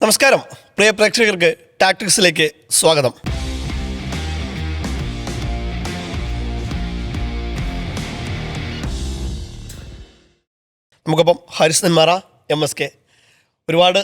നമസ്കാരം പ്രിയ പ്രേക്ഷകർക്ക് ടാക്ടിക്സിലേക്ക് സ്വാഗതം. നമുക്കപ്പം ഹാരിസ് നെന്മാറ MSK ഒരുപാട്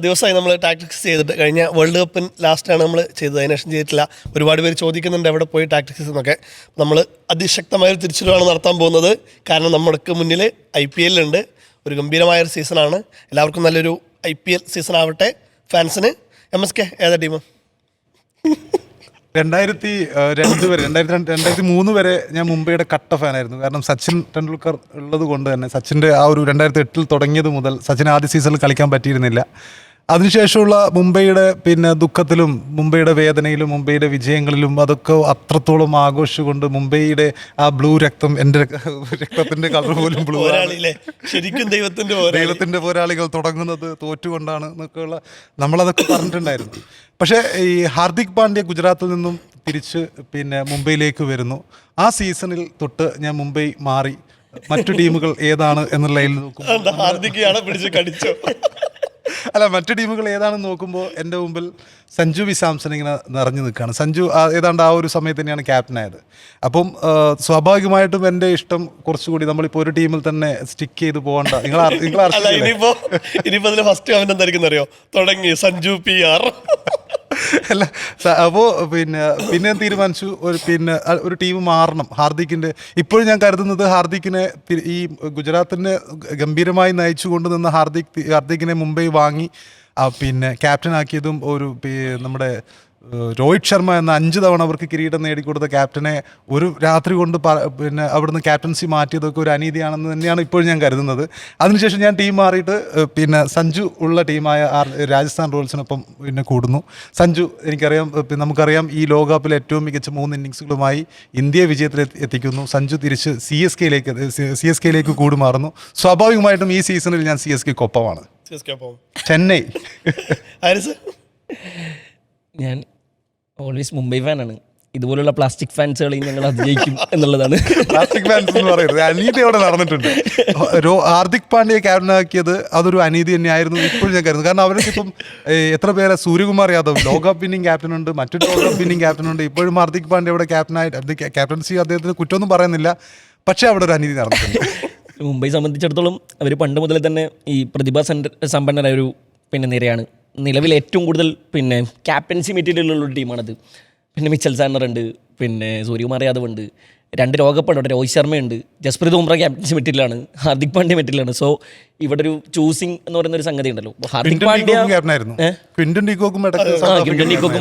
ദിവസമായി നമ്മൾ ടാക്ടിക്സ് ചെയ്തിട്ട്. കഴിഞ്ഞ വേൾഡ് കപ്പിന് ലാസ്റ്റാണ് നമ്മൾ ചെയ്തത്, അതിനുശേഷം ചെയ്തിട്ടില്ല. ഒരുപാട് പേര് ചോദിക്കുന്നുണ്ട് എവിടെ പോയി ടാക്ടിക്സ് എന്നൊക്കെ. നമ്മൾ അതിശക്തമായൊരു തിരിച്ചുവരവാണ് നടത്താൻ പോകുന്നത്. കാരണം നമ്മൾക്ക് മുന്നിൽ IPL ഉണ്ട്. ഒരു ഗംഭീരമായൊരു സീസണാണ്. എല്ലാവർക്കും നല്ലൊരു IPL സീസൺ ആവട്ടെ. ഫാൻസിന് MSK ഏതാ ടീം? 2002 വരെ 2003 വരെ ഞാൻ മുംബൈയുടെ കട്ട ഫാനായിരുന്നു. കാരണം സച്ചിൻ ടെണ്ടുൽക്കർ ഉള്ളത് കൊണ്ട് തന്നെ. സച്ചിൻ്റെ ആ ഒരു 2008 തുടങ്ങിയത് മുതൽ സച്ചിൻ ആദ്യ സീസണിൽ കളിക്കാൻ പറ്റിയിരുന്നില്ല. അതിനുശേഷമുള്ള മുംബൈയുടെ ദുഃഖത്തിലും മുംബൈയുടെ വേദനയിലും മുംബൈയുടെ വിജയങ്ങളിലും അതൊക്കെ അത്രത്തോളം ആഘോഷിച്ചുകൊണ്ട് മുംബൈയുടെ ആ ബ്ലൂ രക്തം, എൻ്റെ രക്തത്തിൻ്റെ കളർ പോലും ബ്ലൂ ആണ്, ശരിക്കും ദൈവത്തിൻ്റെ പോരാളികൾ തുടങ്ങുന്നത് തോറ്റുകൊണ്ടാണ് എന്നൊക്കെയുള്ള നമ്മളതൊക്കെ പറഞ്ഞിട്ടുണ്ടായിരുന്നു. പക്ഷേ ഈ ഹാർദിക് പാണ്ഡ്യ ഗുജറാത്തിൽ നിന്നും തിരിച്ച് മുംബൈയിലേക്ക് വരുന്നു. ആ സീസണിൽ തൊട്ട് ഞാൻ മുംബൈ മാറി മറ്റു ടീമുകൾ ഏതാണ് എന്നുള്ളതിൽ അല്ല മറ്റു ടീമുകൾ ഏതാണെന്ന് നോക്കുമ്പോൾ എൻ്റെ മുമ്പിൽ സഞ്ജു വി സാംസൺ ഇങ്ങനെ നിറഞ്ഞു നിൽക്കുകയാണ്. സഞ്ജു ഏതാണ്ട് ആ ഒരു സമയത്ത് തന്നെയാണ് ക്യാപ്റ്റനായത്. അപ്പം സ്വാഭാവികമായിട്ടും എൻ്റെ ഇഷ്ടം കുറച്ചുകൂടി നമ്മളിപ്പോൾ ഒരു ടീമിൽ തന്നെ സ്റ്റിക്ക് ചെയ്ത് പോകണ്ട. ഇനിയിപ്പോ ഫസ്റ്റ് കമന്റ് എന്തായിരിക്കും അറിയോ? തുടങ്ങി സഞ്ജു PR. അല്ല അപ്പോൾ പിന്നെ തീരുമാനിച്ചു ഒരു ടീം മാറണം ഹാർദിക്കിൻ്റെ. ഇപ്പോഴും ഞാൻ കരുതുന്നത് ഹാർദിക്കിനെ ഈ ഗുജറാത്തിനെ ഗംഭീരമായി നയിച്ചു കൊണ്ടുനിന്ന ഹാർദിക്കിനെ മുംബൈ വാങ്ങി ക്യാപ്റ്റനാക്കിയതും നമ്മുടെ രോഹിത് ശർമ്മ എന്ന 5 തവണ അവർക്ക് കിരീടം നേടിക്കൊടുത്ത ക്യാപ്റ്റനെ ഒരു രാത്രി കൊണ്ട് അവിടുന്ന് ക്യാപ്റ്റൻസി മാറ്റിയതൊക്കെ ഒരു അനീതിയാണെന്ന് തന്നെയാണ് ഇപ്പോഴും ഞാൻ കരുതുന്നത്. അതിനുശേഷം ഞാൻ ടീം മാറിയിട്ട് സഞ്ജു ഉള്ള ടീമായ രാജസ്ഥാൻ റോയൽസിനൊപ്പം കൂടുന്നു. സഞ്ജു നമുക്കറിയാം ഈ ലോകകപ്പിലെ ഏറ്റവും മികച്ച 3 ഇന്നിങ്സുകളുമായി ഇന്ത്യയെ വിജയത്തിൽ എത്തിക്കുന്നു. സഞ്ജു തിരിച്ച് CSKയിലേക്ക് കൂടുമാറുന്നു. സ്വാഭാവികമായിട്ടും ഈ സീസണിൽ ഞാൻ CSKക്കൊപ്പമാണ്. ചെന്നൈ. ഞാൻ ഓൾവേസ് മുംബൈ ഫാനാണ്. ഇതുപോലുള്ള പ്ലാസ്റ്റിക് ഫാൻസുകളെയും ഞങ്ങൾ അതിജയിക്കും എന്നുള്ളതാണ്. പ്ലാസ്റ്റിക് ഫാൻസ് എന്ന് പറയുന്നത് അനീതി അവിടെ നടന്നിട്ടുണ്ട്. ഹാർദിക് പാണ്ഡ്യയെ ക്യാപ്റ്റനാക്കിയത് അതൊരു അനീതി തന്നെയായിരുന്നു. ഇപ്പോഴും ഞാൻ കരുതുന്നു. കാരണം അവർക്ക് ഇപ്പം എത്ര പേരെ, സൂര്യകുമാർ യാദവ് ലോകകപ്പ് വിന്നിംഗ് ക്യാപ്റ്റനുണ്ട്, മറ്റൊരു ലോകകപ്പ് വിന്നിംഗ് ക്യാപ്റ്റനുണ്ട്. ഇപ്പോഴും ഹാർദിക് പാണ്ഡ്യ ഇവിടെ ക്യാപ്റ്റൻസി അദ്ദേഹത്തിന് കുറ്റമൊന്നും പറയുന്നില്ല. പക്ഷേ അവിടെ ഒരു അനീതി നടന്നിട്ടുണ്ട്. മുംബൈ സംബന്ധിച്ചിടത്തോളം അവർ പണ്ട് മുതൽ തന്നെ ഈ പ്രതിഭാ സമ്പന്നരായ ഒരു നിരയാണ്. നിലവിൽ ഏറ്റവും കൂടുതൽ ക്യാപ്റ്റൻസി മെറ്റീരിയലുള്ള ഒരു ടീമാണത്. മിച്ചൽ സാനർ ഉണ്ട്, സൂര്യകുമാർ യാദവ് ഉണ്ട്, 2 ലോകകപ്പുണ്ട്, രോഹിത് ശർമ്മയുണ്ട്, ജസ്പ്രീത് ബുംറ ക്യാപ്റ്റൻസി മെറ്റീരിയലാണ്, ഹാർദിക് പാണ്ഡ്യ മെറ്റീരിയലാണ്. സോ ഇവിടെ ഒരു ചൂസിങ് എന്ന് പറയുന്ന ഒരു സംഗതി ഉണ്ടല്ലോ. ഹാർദിക് പാണ്ഡ്യ ക്വിന്റൻ ഡീകോക്കും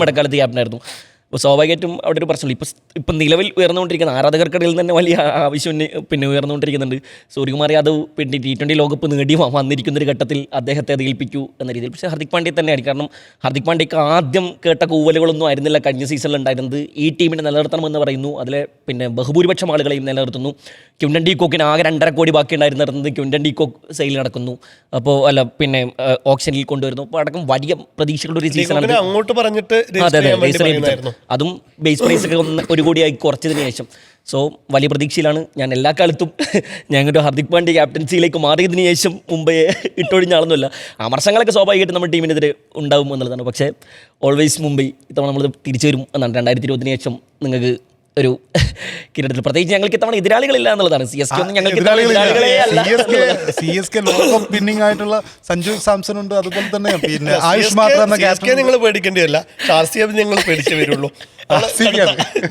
ഇടക്കാലത്ത് ക്യാപ്റ്റനായിരുന്നു. അപ്പോൾ സ്വാഭാവികമായിട്ടും അവിടെ ഒരു പ്രശ്നമില്ല. ഇപ്പം നിലവിൽ ഉയർന്നുകൊണ്ടിരിക്കുന്ന ആരാധകർക്കിടയിൽ തന്നെ വലിയ ആവശ്യം ഉയർന്നുകൊണ്ടിരിക്കുന്നുണ്ട്. സൂര്യകുമാർ യാദവ് T20 ലോകകപ്പ് നേടി വന്നിരിക്കുന്നൊരു ഘട്ടത്തിൽ അദ്ദേഹത്തെ അത് ഏൽപ്പിക്കൂ എന്ന രീതിയിൽ. പക്ഷേ ഹാർദിക് പാണ്ഡ്യ തന്നെയായിരിക്കും. കാരണം ഹാർദിക് പാണ്ഡ്യക്ക് ആദ്യം കേട്ട കൂവലുകളൊന്നും ആയിരുന്നില്ല കഴിഞ്ഞ സീസണിൽ ഉണ്ടായിരുന്നത്. ഈ ടീമിനെ നിലനിർത്തണമെന്ന് പറയുന്നു. അതിലെ ബഹുഭൂരിപക്ഷം ആളുകളെയും നിലനിർത്തുന്നു. ക്വിന്റൻ ഡീകോക്കിന് ആകെ 2.5 കോടി ബാക്കി ഉണ്ടായിരുന്നത് ക്വിന്റൻ ഡീകോക്ക് സെയിൽ നടക്കുന്നു. അപ്പോൾ ഓപ്ഷനിൽ കൊണ്ടുവരുന്നു. അപ്പോൾ അടക്കം വലിയ പ്രതീക്ഷകളുടെ ഒരു സീസണാണ്. അങ്ങോട്ട് പറഞ്ഞിട്ട് അതും ബേസ് പ്രൈസൊക്കെ 1 കോടിയായി കുറച്ചതിന് ശേഷം. സോ വലിയ പ്രതീക്ഷയിലാണ് ഞാൻ എല്ലാ കാലത്തും. ഞങ്ങളുടെ ഹാർദിക് പാണ്ഡ്യ ക്യാപ്റ്റൻസിയിലേക്ക് മാറിയതിന് ശേഷം മുംബൈയെ ഇട്ടൊഴിഞ്ഞ ആളൊന്നുമല്ല. അമർശങ്ങളൊക്കെ സ്വാഭാവികമായിട്ട് നമ്മുടെ ടീമിനെതിരെ ഉണ്ടാവും എന്നുള്ളതാണ്. പക്ഷേ ഓൾവേസ് മുംബൈ ഇത്തവണ നമ്മൾ തിരിച്ചു വരും എന്നാണ്. 2020 ശേഷം നിങ്ങൾക്ക് ഒരു കിരീടത്തിൽ പ്രത്യേകിച്ച് ഞങ്ങൾക്ക് ഇത്തവണ എതിരാളികളില്ല എന്നുള്ളതാണ്. CSK ഒന്നും ഞങ്ങൾക്ക് CSK ലോകകപ്പ് വിന്നിംഗ് ആയിട്ടുള്ള സഞ്ജു സാംസൺ ഉണ്ട്. അതുപോലെ തന്നെ ആയുഷ് മാത്ര എന്ന ക്യാപ്റ്റൻ നിങ്ങൾ പേടിക്കേണ്ടിയല്ല. RCB ഞങ്ങൾ പേടിച്ചേ വരുള്ളൂ.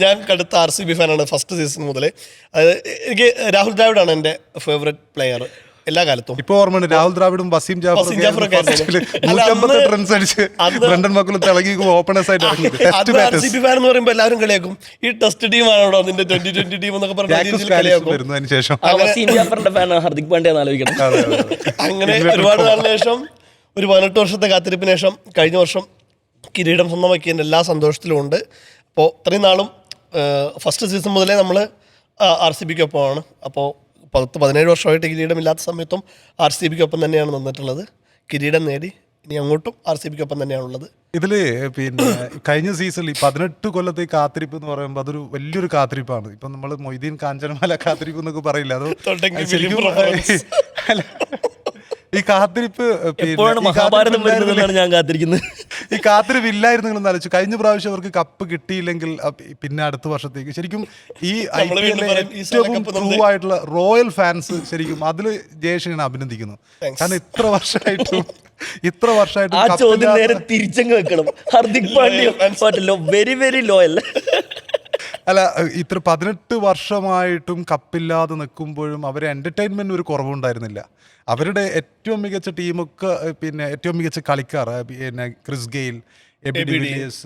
ഞാൻ കടുത്ത RCB ഫാനാണ് ഫസ്റ്റ് സീസൺ മുതലേ. എനിക്ക് രാഹുൽ ദ്രാവിഡാണ് എൻ്റെ ഫേവറേറ്റ് പ്ലെയർ എല്ലാ കാലത്തും. ഇപ്പൊ ഓർമ്മയുണ്ട് രാഹുൽ ദ്രാവിഡും വസീം ജാഫറൊക്കെ റൺസ് അടിച്ച് ബ്രണ്ടൻ മക്കളും തിളങ്ങി ഓപ്പണേഴ്സ് ആയിട്ട് RCB ഫാൻ എന്ന് പറയുമ്പോൾ എല്ലാവരും കളിയാക്കും. ഈ ടെസ്റ്റ് ടീമാണോ നിന്റെ 2020 ടീം എന്നൊക്കെ പറഞ്ഞതിന് ശേഷം ഹാർദിക് പാണ്ഡ്യ ആലോചിക്കണം. അങ്ങനെ ഒരുപാട് നാളിന് ശേഷം, ഒരു 18 വർഷത്തെ കാത്തിരിപ്പിന് ശേഷം കഴിഞ്ഞ വർഷം കിരീടം സ്വന്തമാക്കിയതിൻ്റെ എല്ലാ സന്തോഷത്തിലും ഉണ്ട്. അപ്പോൾ ഇത്രയും നാളും ഫസ്റ്റ് സീസൺ മുതലേ നമ്മൾ RCBക്കൊപ്പമാണ്. അപ്പോൾ 17 വർഷമായിട്ട് കിരീടമില്ലാത്ത സമയത്തും RCBക്കൊപ്പം തന്നെയാണ് നിന്നിട്ടുള്ളത്. കിരീടം നേടി ഇനി അങ്ങോട്ടും RCBക്കൊപ്പം തന്നെയാണുള്ളത്. ഇതിൽ കഴിഞ്ഞ സീസണിൽ 18 കൊല്ലത്തെ കാത്തിരിപ്പ് എന്ന് പറയുമ്പോൾ അതൊരു വലിയൊരു കാത്തിരിപ്പാണ്. ഇപ്പം നമ്മൾ മൊയ്തീൻ കാഞ്ചനമാല കാത്തിരിപ്പ് എന്നൊക്കെ പറയില്ല. അത് ഈ കാത്തിരിപ്പ് എപ്പോഴാണ് മഹാഭാരതം വരുന്നതെന്നാണ് ഞാൻ കാത്തിരിക്കുന്നത്. ഈ കാത്തിരിപ്പ് ഇല്ലായിരുന്നെങ്കിലും ആലോചിച്ചു. കഴിഞ്ഞ പ്രാവശ്യം അവർക്ക് കപ്പ് കിട്ടിയില്ലെങ്കിൽ പിന്നെ അടുത്ത വർഷത്തേക്ക് ശരിക്കും ഈ നമ്മള് വീണ്ടും പറയും, ഈ ഏറ്റവും സാല കപ്പ് ട്രൂ ആയിട്ടുള്ള റോയൽ ഫാൻസ് ശരിക്കും അതിൽ ജയേഷിനെ അഭിനന്ദിക്കുന്നു. കാരണം ഇത്ര വർഷമായിട്ടും ആ ചോദ്യം നേരെ തിരിച്ചങ്ങ് വെക്കണം. ഹാർദിക് പാണ്ഡ്യ വെരി വെരി ലോയൽ. അല്ല, ഇത്ര 18 വർഷമായിട്ടും കപ്പില്ലാതെ നിൽക്കുമ്പോഴും അവരെ എന്റർടൈൻമെന്റ് ഒരു കുറവുണ്ടായിരുന്നില്ല. അവരുടെ ഏറ്റവും മികച്ച ടീമൊക്കെ പിന്നെ ഏറ്റവും മികച്ച കളിക്കാർ പിന്നെ Chris Gayle, AB de Villiers,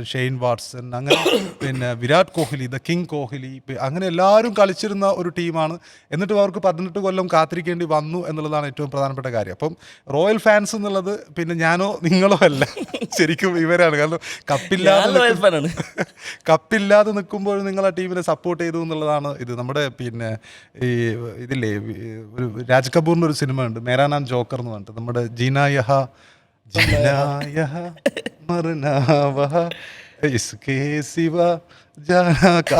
Shane Watson, അങ്ങനെ പിന്നെ വിരാട് കോഹ്ലി, ദ കിങ് കോഹ്ലി, അങ്ങനെ എല്ലാവരും കളിച്ചിരുന്ന ഒരു ടീമാണ്. എന്നിട്ട് അവർക്ക് 18 കൊല്ലം കാത്തിരിക്കേണ്ടി വന്നു എന്നുള്ളതാണ് ഏറ്റവും പ്രധാനപ്പെട്ട കാര്യം. അപ്പം റോയൽ ഫാൻസ് എന്നുള്ളത് പിന്നെ ഞാനോ നിങ്ങളോ അല്ല, ശരിക്കും ഇവരാണ്. കാരണം കപ്പില്ലാതെ നിൽക്കുമ്പോൾ നിങ്ങൾ ആ ടീമിനെ സപ്പോർട്ട് ചെയ്തു എന്നുള്ളതാണ് ഇത്. നമ്മുടെ പിന്നെ ഈ ഇതില്ലേ, ഒരു രാജ് കപൂറിൻ്റെ ഒരു സിനിമ ഉണ്ട്, മേരാ നാം ജോക്കർ എന്ന് പറഞ്ഞിട്ട്, നമ്മുടെ ജീന യഹ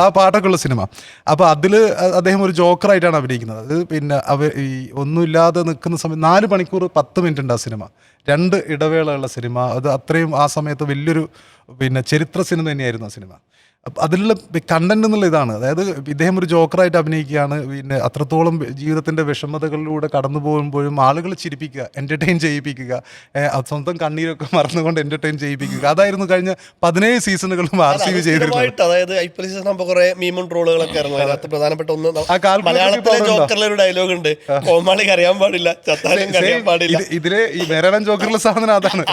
ആ പാട്ടൊക്കെ ഉള്ള സിനിമ. അപ്പോൾ അതിൽ അദ്ദേഹം ഒരു ജോക്കറായിട്ടാണ് അഭിനയിക്കുന്നത്. അത് പിന്നെ ഈ ഒന്നുമില്ലാതെ നിൽക്കുന്ന സമയം 4 മണിക്കൂർ 10 മിനിറ്റ് ഉണ്ട് ആ സിനിമ. 2 ഇടവേളയുള്ള സിനിമ. അത് അത്രയും ആ സമയത്ത് വലിയൊരു പിന്നെ ചരിത്ര സിനിമ തന്നെയായിരുന്നു ആ സിനിമ. അതിലുള്ള കണ്ടന്റ് എന്നുള്ള ഇതാണ്. അതായത് ഇദ്ദേഹം ഒരു ജോക്കറായിട്ട് അഭിനയിക്കുകയാണ്. പിന്നെ അത്രത്തോളം ജീവിതത്തിൻ്റെ വിഷമതകളിലൂടെ കടന്നു പോകുമ്പോഴും ആളുകൾ ചിരിപ്പിക്കുക, എൻ്റർടൈൻ ചെയ്യിപ്പിക്കുക, സ്വന്തം കണ്ണീരൊക്കെ മറന്നുകൊണ്ട് എൻ്റർടൈൻ ചെയ്യിപ്പിക്കുക. അതായിരുന്നു കഴിഞ്ഞ 17 സീസണുകളും RCB ചെയ്തിരുന്നത്. അതായത് IPL സീസൺ ആകുമ്പോൾ കുറെ മീമും ട്രോളുകളൊക്കെ ഇറങ്ങും. അതിനകത്ത് പ്രധാനപ്പെട്ട ഒന്ന് മലയാളത്തിലെ ജോക്കറിലെ ഒരു ഡയലോഗ് ഉണ്ട്, കോമാളിക്ക് അറിയാൻ പാടില്ല, ചത്താലും അറിയാൻ പാടില്ല. ഇതിലെ ഈ മേരാൻ ജോക്കറിലെ സാധനം അതാണ്.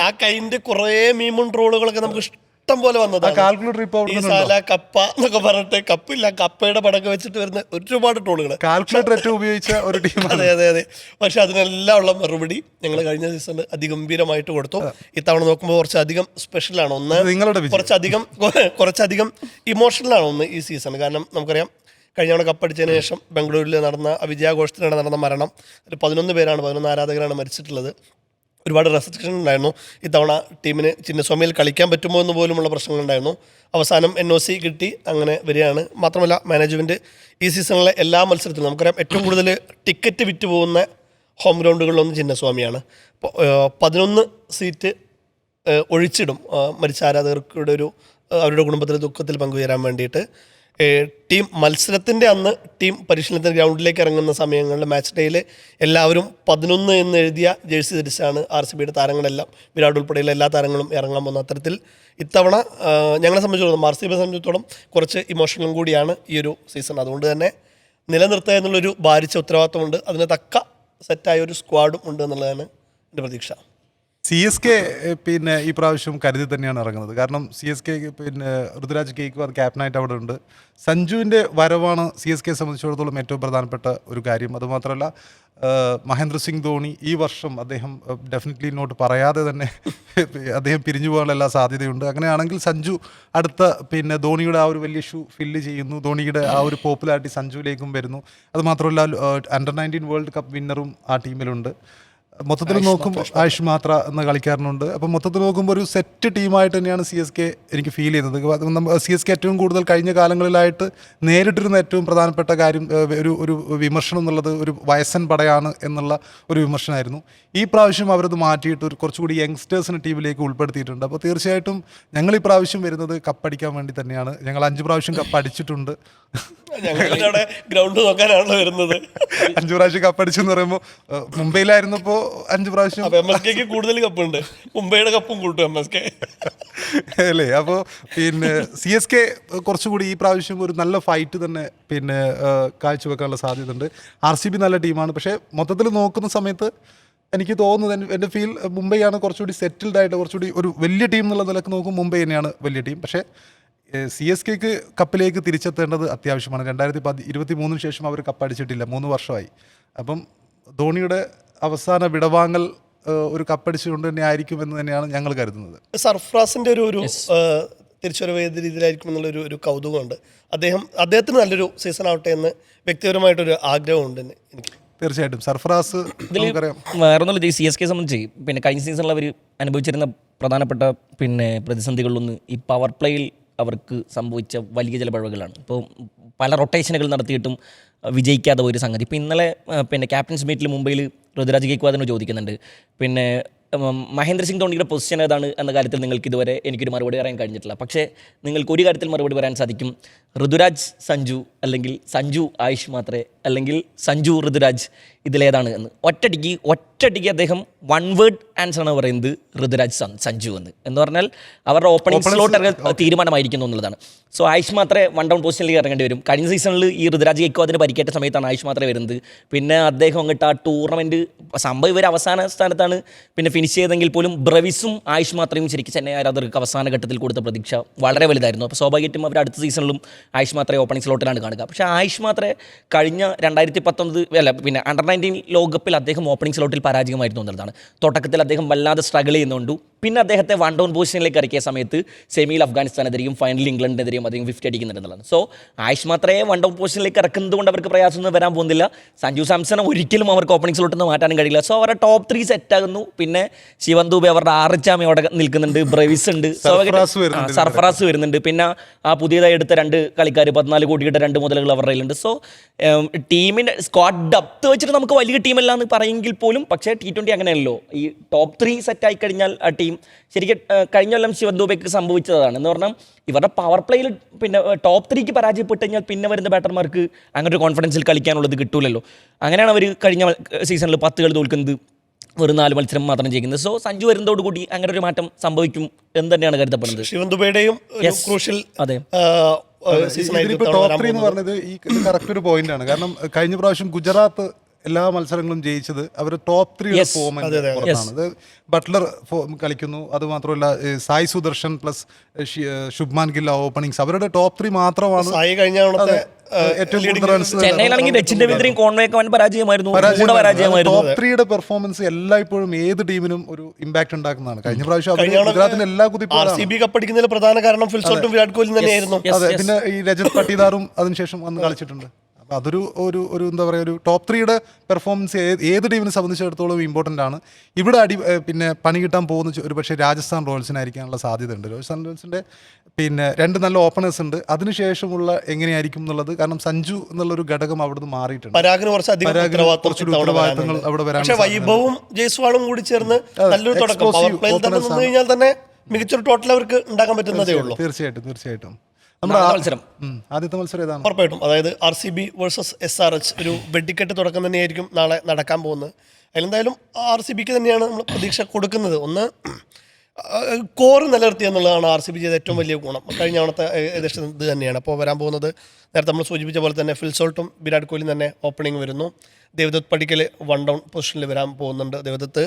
ആ കൈൻഡ് കുറെ മീമും ട്രോളുകളൊക്കെ നമുക്ക് ഇഷ്ടം പോലെ വന്നതാണ്. ഈ സാല കപ്പ എന്നൊക്കെ പറഞ്ഞിട്ട് കപ്പില്ല, കപ്പയുടെ പടക്കം വെച്ചിട്ട് വരുന്ന ഒരുപാട് ട്രോളുകൾ. കാൽക്കുലേറ്റർ ഏറ്റവും ഉപയോഗിച്ച ഒരു ടീം. അതെ അതെ അതെ. പക്ഷെ അതിനെല്ലാം ഉള്ള മറുപടി ഞങ്ങൾ കഴിഞ്ഞ സീസണിൽ അതിഗംഭീരമായിട്ട് കൊടുത്തു. ഇത്തവണ നോക്കുമ്പോൾ കുറച്ചധികം സ്പെഷ്യലാണ്. ഒന്ന് കുറച്ചധികം ഇമോഷണലാണ് ഒന്ന് ഈ സീസൺ. കാരണം നമുക്കറിയാം, കഴിഞ്ഞ തവണ കപ്പടിച്ചതിന് ശേഷം ബംഗളൂരിൽ നടന്ന വിജയാഘോഷത്തിനിടെ നടന്ന മരണം, ഒരു 11 ആരാധകരാണ് മരിച്ചിട്ടുള്ളത്. ഒരുപാട് റെസ്ട്രിക്ഷൻ ഉണ്ടായിരുന്നു. ഇത്തവണ ടീമിന് ചിന്നസ്വാമിയിൽ കളിക്കാൻ പറ്റുമോ എന്ന് പോലുമുള്ള പ്രശ്നങ്ങളുണ്ടായിരുന്നു. അവസാനം NOC കിട്ടി, അങ്ങനെ വരികയാണ്. മാത്രമല്ല മാനേജ്മെൻറ്റ് ഈ സീസണിലെ എല്ലാ മത്സരത്തിലും നമുക്കറിയാം ഏറ്റവും കൂടുതൽ ടിക്കറ്റ് വിറ്റ് പോകുന്ന ഹോം ഗ്രൗണ്ടുകളിലൊന്ന് ചിന്നസ്വാമിയാണ്. 11 സീറ്റ് ഒഴിച്ചിടും മരിച്ച ആരാധകർക്കുടെ അവരുടെ കുടുംബത്തിലെ ദുഃഖത്തിൽ പങ്കുചേരാൻ വേണ്ടിയിട്ട്. ടീം മത്സരത്തിൻ്റെ അന്ന് ടീം പരിശീലനത്തിന് ഗ്രൗണ്ടിലേക്ക് ഇറങ്ങുന്ന സമയങ്ങളിൽ മാച്ച് ഡേയിൽ എല്ലാവരും 11 എന്ന് എഴുതിയ ജേഴ്സി ധരിച്ചാണ് RCBയുടെ താരങ്ങളെല്ലാം, വിരാട് ഉൾപ്പെടെയുള്ള എല്ലാ താരങ്ങളും ഇറങ്ങാൻ പോകുന്ന. അത്തരത്തിൽ ഇത്തവണ ഞങ്ങളെ സംബന്ധിച്ചിടത്തോളം, RCBയെ സംബന്ധിച്ചിടത്തോളം കുറച്ച് ഇമോഷണലും കൂടിയാണ് ഈ ഒരു സീസൺ. അതുകൊണ്ട് തന്നെ നിലനിർത്തുക എന്നുള്ളൊരു ഭാരിച്ച ഉത്തരവാദിത്വമുണ്ട്. അതിന് തക്ക സെറ്റായ ഒരു സ്ക്വാഡും ഉണ്ട് എന്നുള്ളതാണ് എൻ്റെ പ്രതീക്ഷ. CSK പിന്നെ ഈ പ്രാവശ്യം കരുതി തന്നെയാണ് ഇറങ്ങുന്നത്. കാരണം CSK പിന്നെ ഋതുരാജ് ഗെയ്ക്വാർ ക്യാപ്റ്റനായിട്ട് അവിടെ ഉണ്ട്. സഞ്ജുവിൻ്റെ വരവാണ് CSKയെ സംബന്ധിച്ചിടത്തോളം ഏറ്റവും പ്രധാനപ്പെട്ട ഒരു കാര്യം. അതുമാത്രമല്ല, മഹേന്ദ്ര സിംഗ് ധോണി ഈ വർഷം അദ്ദേഹം ഡെഫിനറ്റ്ലി ഇങ്ങോട്ട് പറയാതെ തന്നെ അദ്ദേഹം പിരിഞ്ഞു പോകാനുള്ള എല്ലാ സാധ്യതയുണ്ട്. അങ്ങനെയാണെങ്കിൽ സഞ്ജു അടുത്ത പിന്നെ ധോണിയുടെ ആ ഒരു വലിയ ഷൂ ഫില്ല് ചെയ്യുന്നു. ധോണിയുടെ ആ ഒരു പോപ്പുലാരിറ്റി സഞ്ജുവിലേക്കും വരുന്നു. അതുമാത്രമല്ല, അണ്ടർ-19 വേൾഡ് കപ്പ് വിന്നറും ആ ടീമിലുണ്ട്. മൊത്തത്തിൽ നോക്കുമ്പോൾ ആയുഷ് മാത്ര എന്ന കളിക്കാരനുണ്ട്. അപ്പം മൊത്തത്തിൽ നോക്കുമ്പോൾ ഒരു സെറ്റ് ടീമായിട്ട് തന്നെയാണ് CSK എനിക്ക് ഫീൽ ചെയ്യുന്നത്. CSK ഏറ്റവും കൂടുതൽ കഴിഞ്ഞ കാലങ്ങളിലായിട്ട് നേരിട്ടിരുന്ന ഏറ്റവും പ്രധാനപ്പെട്ട കാര്യം, ഒരു വിമർശനം എന്നുള്ളത് ഒരു വയസ്സൻ പടയാണ് എന്നുള്ള ഒരു വിമർശനമായിരുന്നു. ഈ പ്രാവശ്യം അവരത് മാറ്റിയിട്ട് ഒരു കുറച്ചുകൂടി യങ്സ്റ്റേഴ്സിനെ ടീമിലേക്ക് ഉൾപ്പെടുത്തിയിട്ടുണ്ട്. അപ്പോൾ തീർച്ചയായിട്ടും ഞങ്ങൾ ഈ പ്രാവശ്യം വരുന്നത് കപ്പടിക്കാൻ വേണ്ടി തന്നെയാണ്. ഞങ്ങൾ 5 പ്രാവശ്യം കപ്പടിച്ചിട്ടുണ്ട്. ഞങ്ങളുടെ ഗ്രൗണ്ട് നോക്കാനാണല്ലോ വരുന്നത്. 5 പ്രാവശ്യം കപ്പടിച്ചെന്ന് പറയുമ്പോൾ മുംബൈയിലായിരുന്നപ്പോൾ 5 പ്രാവശ്യം MSKക്ക് കൂടുതൽ കപ്പുണ്ട്. മുംബൈയുടെ കപ്പും കൂട്ടും MSK അല്ലേ. അപ്പോൾ പിന്നെ CSK കുറച്ചുകൂടി ഈ പ്രാവശ്യം ഒരു നല്ല ഫൈറ്റ് തന്നെ പിന്നെ കാഴ്ചവെക്കാനുള്ള സാധ്യതയുണ്ട്. RCB നല്ല ടീമാണ്. പക്ഷേ മൊത്തത്തിൽ നോക്കുന്ന സമയത്ത് എനിക്ക് തോന്നുന്നത്, എൻ്റെ ഫീൽ, മുംബൈയാണ് കുറച്ചുകൂടി സെറ്റിൽഡ് ആയിട്ട്, കുറച്ചുകൂടി ഒരു വലിയ ടീം എന്നുള്ള നിലക്ക് നോക്കും മുംബൈ തന്നെയാണ് വലിയ ടീം. പക്ഷേ CSKക്ക് കപ്പിലേക്ക് തിരിച്ചെത്തേണ്ടത് അത്യാവശ്യമാണ്. 2023 ശേഷം അവർ കപ്പടിച്ചിട്ടില്ല, 3 വർഷമായി. അപ്പം ധോണിയുടെ അവസാന വിടവാങ്ങൽ ഒരു കപ്പടിച്ചുകൊണ്ട് തന്നെ ആയിരിക്കും എന്ന് തന്നെയാണ് ഞങ്ങൾ കരുതുന്നത്. സർഫ്രാസിൻ്റെ ഒരു തിരിച്ചൊരു ഏത് രീതിയിലായിരിക്കും എന്നുള്ളൊരു കൗതുകമുണ്ട്. അദ്ദേഹത്തിന് നല്ലൊരു സീസൺ ആവട്ടെ എന്ന് വ്യക്തിപരമായിട്ടൊരു ആഗ്രഹമുണ്ട് എനിക്ക്. തീർച്ചയായിട്ടും സർഫറാസ് നമുക്കറിയാം. വേറൊന്നുമില്ല, ഈ CSKയെ സംബന്ധിച്ച് പിന്നെ കഴിഞ്ഞ സീസണിൽ അവർ അനുഭവിച്ചിരുന്ന പ്രധാനപ്പെട്ട പിന്നെ പ്രതിസന്ധികളിലൊന്ന് ഈ പവർ പ്ലേയിൽ അവർക്ക് സംഭവിച്ച വലിയ ചില പിഴവുകളാണ്. ഇപ്പോൾ പല റൊട്ടേഷനുകൾ നടത്തിയിട്ടും വിജയിക്കാതെ ഒരു സംഗതി. ഇപ്പോൾ ഇന്നലെ പിന്നെ ക്യാപ്റ്റൻസ് മീറ്റിൽ മുംബൈയിൽ ഋതുരാജ് ഗെയ്ക്വാദിനോട് ചോദിക്കുന്നുണ്ട്, പിന്നെ മഹേന്ദ്ര സിംഗ് ധോണിയുടെ പൊസിഷൻ ഏതാണ് എന്ന കാര്യത്തിൽ നിങ്ങൾക്ക് ഇതുവരെ എനിക്കൊരു മറുപടി പറയാൻ കഴിഞ്ഞിട്ടില്ല. പക്ഷേ നിങ്ങൾക്ക് ഒരു കാര്യത്തിൽ മറുപടി പറയാൻ സാധിക്കും, ഋതുരാജ് സഞ്ജു അല്ലെങ്കിൽ സഞ്ജു ആയുഷ് മാത്രേ അല്ലെങ്കിൽ സഞ്ജു ഋതുരാജ് ഇതിലേതാണ് എന്ന്. ഒറ്റടിക്ക് അദ്ദേഹം വൺ വേർഡ് ആൻസറാണ് പറയുന്നത്, ഋതുരാജ് സഞ്ജു എന്ന് പറഞ്ഞാൽ അവരുടെ ഓപ്പണിംഗ് സ്ലോട്ട് തീരുമാനമായിരിക്കുന്നു എന്നുള്ളതാണ്. സോ ആയുഷ് മാത്രമേ വൺ ഡൗൺ പൊസിഷനിലേക്ക് ഇറങ്ങേണ്ടി വരും. കഴിഞ്ഞ സീസണിൽ ഈ ഋതുരാജ് ഗെയ്ക്വാദിന് പരിക്കേറ്റ സമയത്താണ് ആയുഷ് മാത്രമേ വരുന്നത്. പിന്നെ അദ്ദേഹം അങ്ങോട്ട് ആ ടൂർണമെൻറ്റ് സംഭവം ഇവർ അവസാന സ്ഥാനത്താണ് പിന്നെ ഫിനിഷ് ചെയ്തെങ്കിൽ പോലും ബ്രവിസും ആയുഷ് മാത്രയും ശരിക്കും ചെന്നൈ ആരാധകർക്ക് അവസാന ഘട്ടത്തിൽ കൊടുത്ത പ്രതീക്ഷ വളരെ വലുതായിരുന്നു. അപ്പോൾ സ്വാഭാവികമായിട്ടും അവർ അടുത്ത സീസണിലും ആയുഷ് മാത്രമേ ഓപ്പണിംഗ് സ്ലോട്ടിലാണ് കാണുക. പക്ഷേ ആയുഷ് മാത്രമേ കഴിഞ്ഞ 2019 പിന്നെ അണ്ടർ-19 ലോകകപ്പിൽ അദ്ദേഹം ഓപ്പണിംഗ് സ്ലോട്ടിൽ പരാജയമായിരുന്നു എന്നുള്ളതാണ്. തുടക്കത്തിൽ അദ്ദേഹം വല്ലാതെ സ്ട്രഗിൾ ചെയ്യുന്നുണ്ട്. പിന്നെ അദ്ദേഹത്തെ വൺ ഡൗൺ പൊസിഷനിലേക്ക് ഇറക്കിയ സമയത്ത് സെമിയിൽ അഫ്ഗാനിസ്ഥാനെതിരെയും ഫൈനലിൽ ഇംഗ്ലണ്ടിനെതിരെയും അദ്ദേഹം 50 അടിക്കുന്നുണ്ടെന്നുള്ളതാണ്. സോ ആയുഷ് മാത്രമേ വൺ ഡൗൺ പൊസിഷനിലേക്ക് ഇറക്കുന്നത് കൊണ്ട് അവർക്ക് പ്രയാസമൊന്നും വരാൻ പോകുന്നില്ല. സഞ്ജു സാംസണെ ഒരിക്കലും അവർക്ക് ഓപ്പണിംഗ് സ്ലോട്ടിൽ നിന്ന് മാറ്റാനും കഴിയില്ല. സോ അവരുടെ ടോപ്പ് 3 സെറ്റാകുന്നു. പിന്നെ ശിവൻ ദുബെ അവരുടെ ആറിച്ചാമി അവിടെ നിൽക്കുന്നുണ്ട്, ബ്രവിസ് ഉണ്ട്, സർഫറാസ് വരുന്നുണ്ട്. പിന്നെ ആ പുതിയതായി എടുത്ത 2 കളിക്കാർ 14 കോടിയുടെ 2 മുതലുകൾ അവരുടെ കയ്യിലുണ്ട്. സോ ടീമിൻ്റെ സ്ക്വാഡ് ഡെപ്ത് വെച്ചിട്ട് നമുക്ക് വലിയ ടീമല്ല എന്ന് പറയുമെങ്കിൽ പോലും, പക്ഷേ T20 അങ്ങനെയല്ലോ, ഈ ടോപ്പ് 3 സെറ്റായി കഴിഞ്ഞാൽ ആ ടീം ശരിക്കും കഴിഞ്ഞ കൊല്ലം ശിവൻ ദുബെക്ക് സംഭവിച്ചതാണ് എന്ന് പറഞ്ഞാൽ ഇവരുടെ പവർ പ്ലേയിൽ പിന്നെ ടോപ്പ് 3ക്ക് പരാജയപ്പെട്ട് കഴിഞ്ഞാൽ പിന്നെ വരുന്ന ബാറ്റർമാർക്ക് അങ്ങനെ ഒരു കോൺഫിഡൻസിൽ കളിക്കാനുള്ളത് കിട്ടൂലല്ലോ. അങ്ങനെയാണ് അവർ കഴിഞ്ഞ സീസണിൽ 10 കളി തോൽക്കുന്നത്, വെറും 4 മത്സരം മാത്രം ജയിക്കുന്നത്. സോ സഞ്ജു വരുന്നതോടുകൂടി അങ്ങനെ ഒരു മാറ്റം സംഭവിക്കും എന്ന് തന്നെയാണ് കരുതപ്പെടുന്നത്. ശിവൻ ദുബെയുടെയും ക്രൂഷ്യൽ അതെ ടോപ്പ് 3 എന്ന് പറഞ്ഞത് ഈ കറക്റ്റ് ഒരു പോയിന്റ് ആണ്. കാരണം കഴിഞ്ഞ പ്രാവശ്യം ഗുജറാത്ത് എല്ലാ മത്സരങ്ങളും ജയിച്ചത് അവർ ടോപ്പ് 3 ഫോമിന്റെ പുറത്താണ്. അത് ബട്ട്ലർ കളിക്കുന്നു, അതുമാത്രമല്ല സായ് സുദർശൻ പ്ലസ് ശുഭ്മാൻ ഗിൽ ഓപ്പണിങ്സ്, അവരുടെ ടോപ്പ് 3 മാത്രമാണ് ഏറ്റവും കൂടുതൽ റൺസ്. ചെന്നൈയിലാണെങ്കിൽ രച്ചിന്റെ കോൺവേക്ക് പരാജയമായിരുന്നു. ടോപ്പ് 3യുടെ പെർഫോമൻസ് എല്ലായ്പ്പോഴും ഏത് ടീമിനും ഒരു ഇമ്പാക്ട് ഉണ്ടാക്കുന്നതാണ്. കഴിഞ്ഞ പ്രാവശ്യം ഗുജറാത്തിന്റെ എല്ലാ കപ്പടിക്കുന്നതിൽ പ്രധാന കാരണം ഫിൽസോട്ടും വിരാട് കോഹ്ലി തന്നെയായിരുന്നു. അതെ, പിന്നെ ഈ രജത് പട്ടിദാറും അതിനുശേഷം വന്ന് കളിച്ചിട്ടുണ്ട്. അപ്പോൾ അതൊരു ഒരു എന്താ പറയുക, ഒരു ടോപ്പ് 3യുടെ പെർഫോമൻസ് ഏത് ടീമിനെ സംബന്ധിച്ചിടത്തോളം ഇമ്പോർട്ടൻ്റ് ആണ്. ഇവിടെ പിന്നെ പണി കിട്ടാൻ പോകുന്ന ഒരു പക്ഷേ രാജസ്ഥാൻ റോയൽസിനായിരിക്കാനുള്ള സാധ്യതയുണ്ട്. രാജസ്ഥാൻ റോയൽസിൻ്റെ പിന്നെ 2 നല്ല ഓപ്പണേഴ്സ് ഉണ്ട്. അതിനുശേഷമുള്ള എങ്ങനെയായിരിക്കും എന്നുള്ളത്, കാരണം സഞ്ജു എന്നുള്ളൊരു ഘടകം അവിടുന്ന് മാറിയിട്ടുണ്ട്. പരാഗിന് കുറച്ച് ഉത്തരവാദിത്തങ്ങൾ അവിടെ വരാൻ, പക്ഷേ വൈഭവും ജയ്സ്വാളും കൂടി ചേർന്ന് നല്ലൊരു തുടക്കം പവർ പ്ലേയിൽ തന്നെ നിന്ന് കഴിഞ്ഞാൽ തന്നെ മികച്ചൊരു ടോട്ടൽ അവർക്ക് ഉണ്ടാക്കാൻ പറ്റുന്നതേ ഉള്ളൂ. തീർച്ചയായിട്ടും. ആദ്യത്തെ മത്സരം ഏതാണ്? ഉറപ്പായിട്ടും, അതായത് RCB വേഴ്സസ് SRH ഒരു വെടിക്കെട്ട് തുടക്കം തന്നെയായിരിക്കും നാളെ നടക്കാൻ പോകുന്നത്. അതിലെന്തായാലും RCBക്ക് തന്നെയാണ് നമ്മൾ പ്രതീക്ഷ കൊടുക്കുന്നത്. ഒന്ന്, കോറ് നിലനിർത്തി എന്നുള്ളതാണ് RCB ചെയ്ത ഏറ്റവും വലിയ ഗുണം. കഴിഞ്ഞ തവണത്തെ ഏകദേശം ഇത് തന്നെയാണ്. അപ്പോൾ വരാൻ പോകുന്നത് നേരത്തെ നമ്മൾ സൂചിപ്പിച്ച പോലെ തന്നെ ഫിൽസോൾട്ടും വിരാട് കോഹ്ലിയും തന്നെ ഓപ്പണിംഗ് വരുന്നു. ദേവദത്ത് പടിക്കൽ വൺ ഡൗൺ പൊസിഷനിൽ വരാൻ പോകുന്നുണ്ട്. ദേവദത്ത്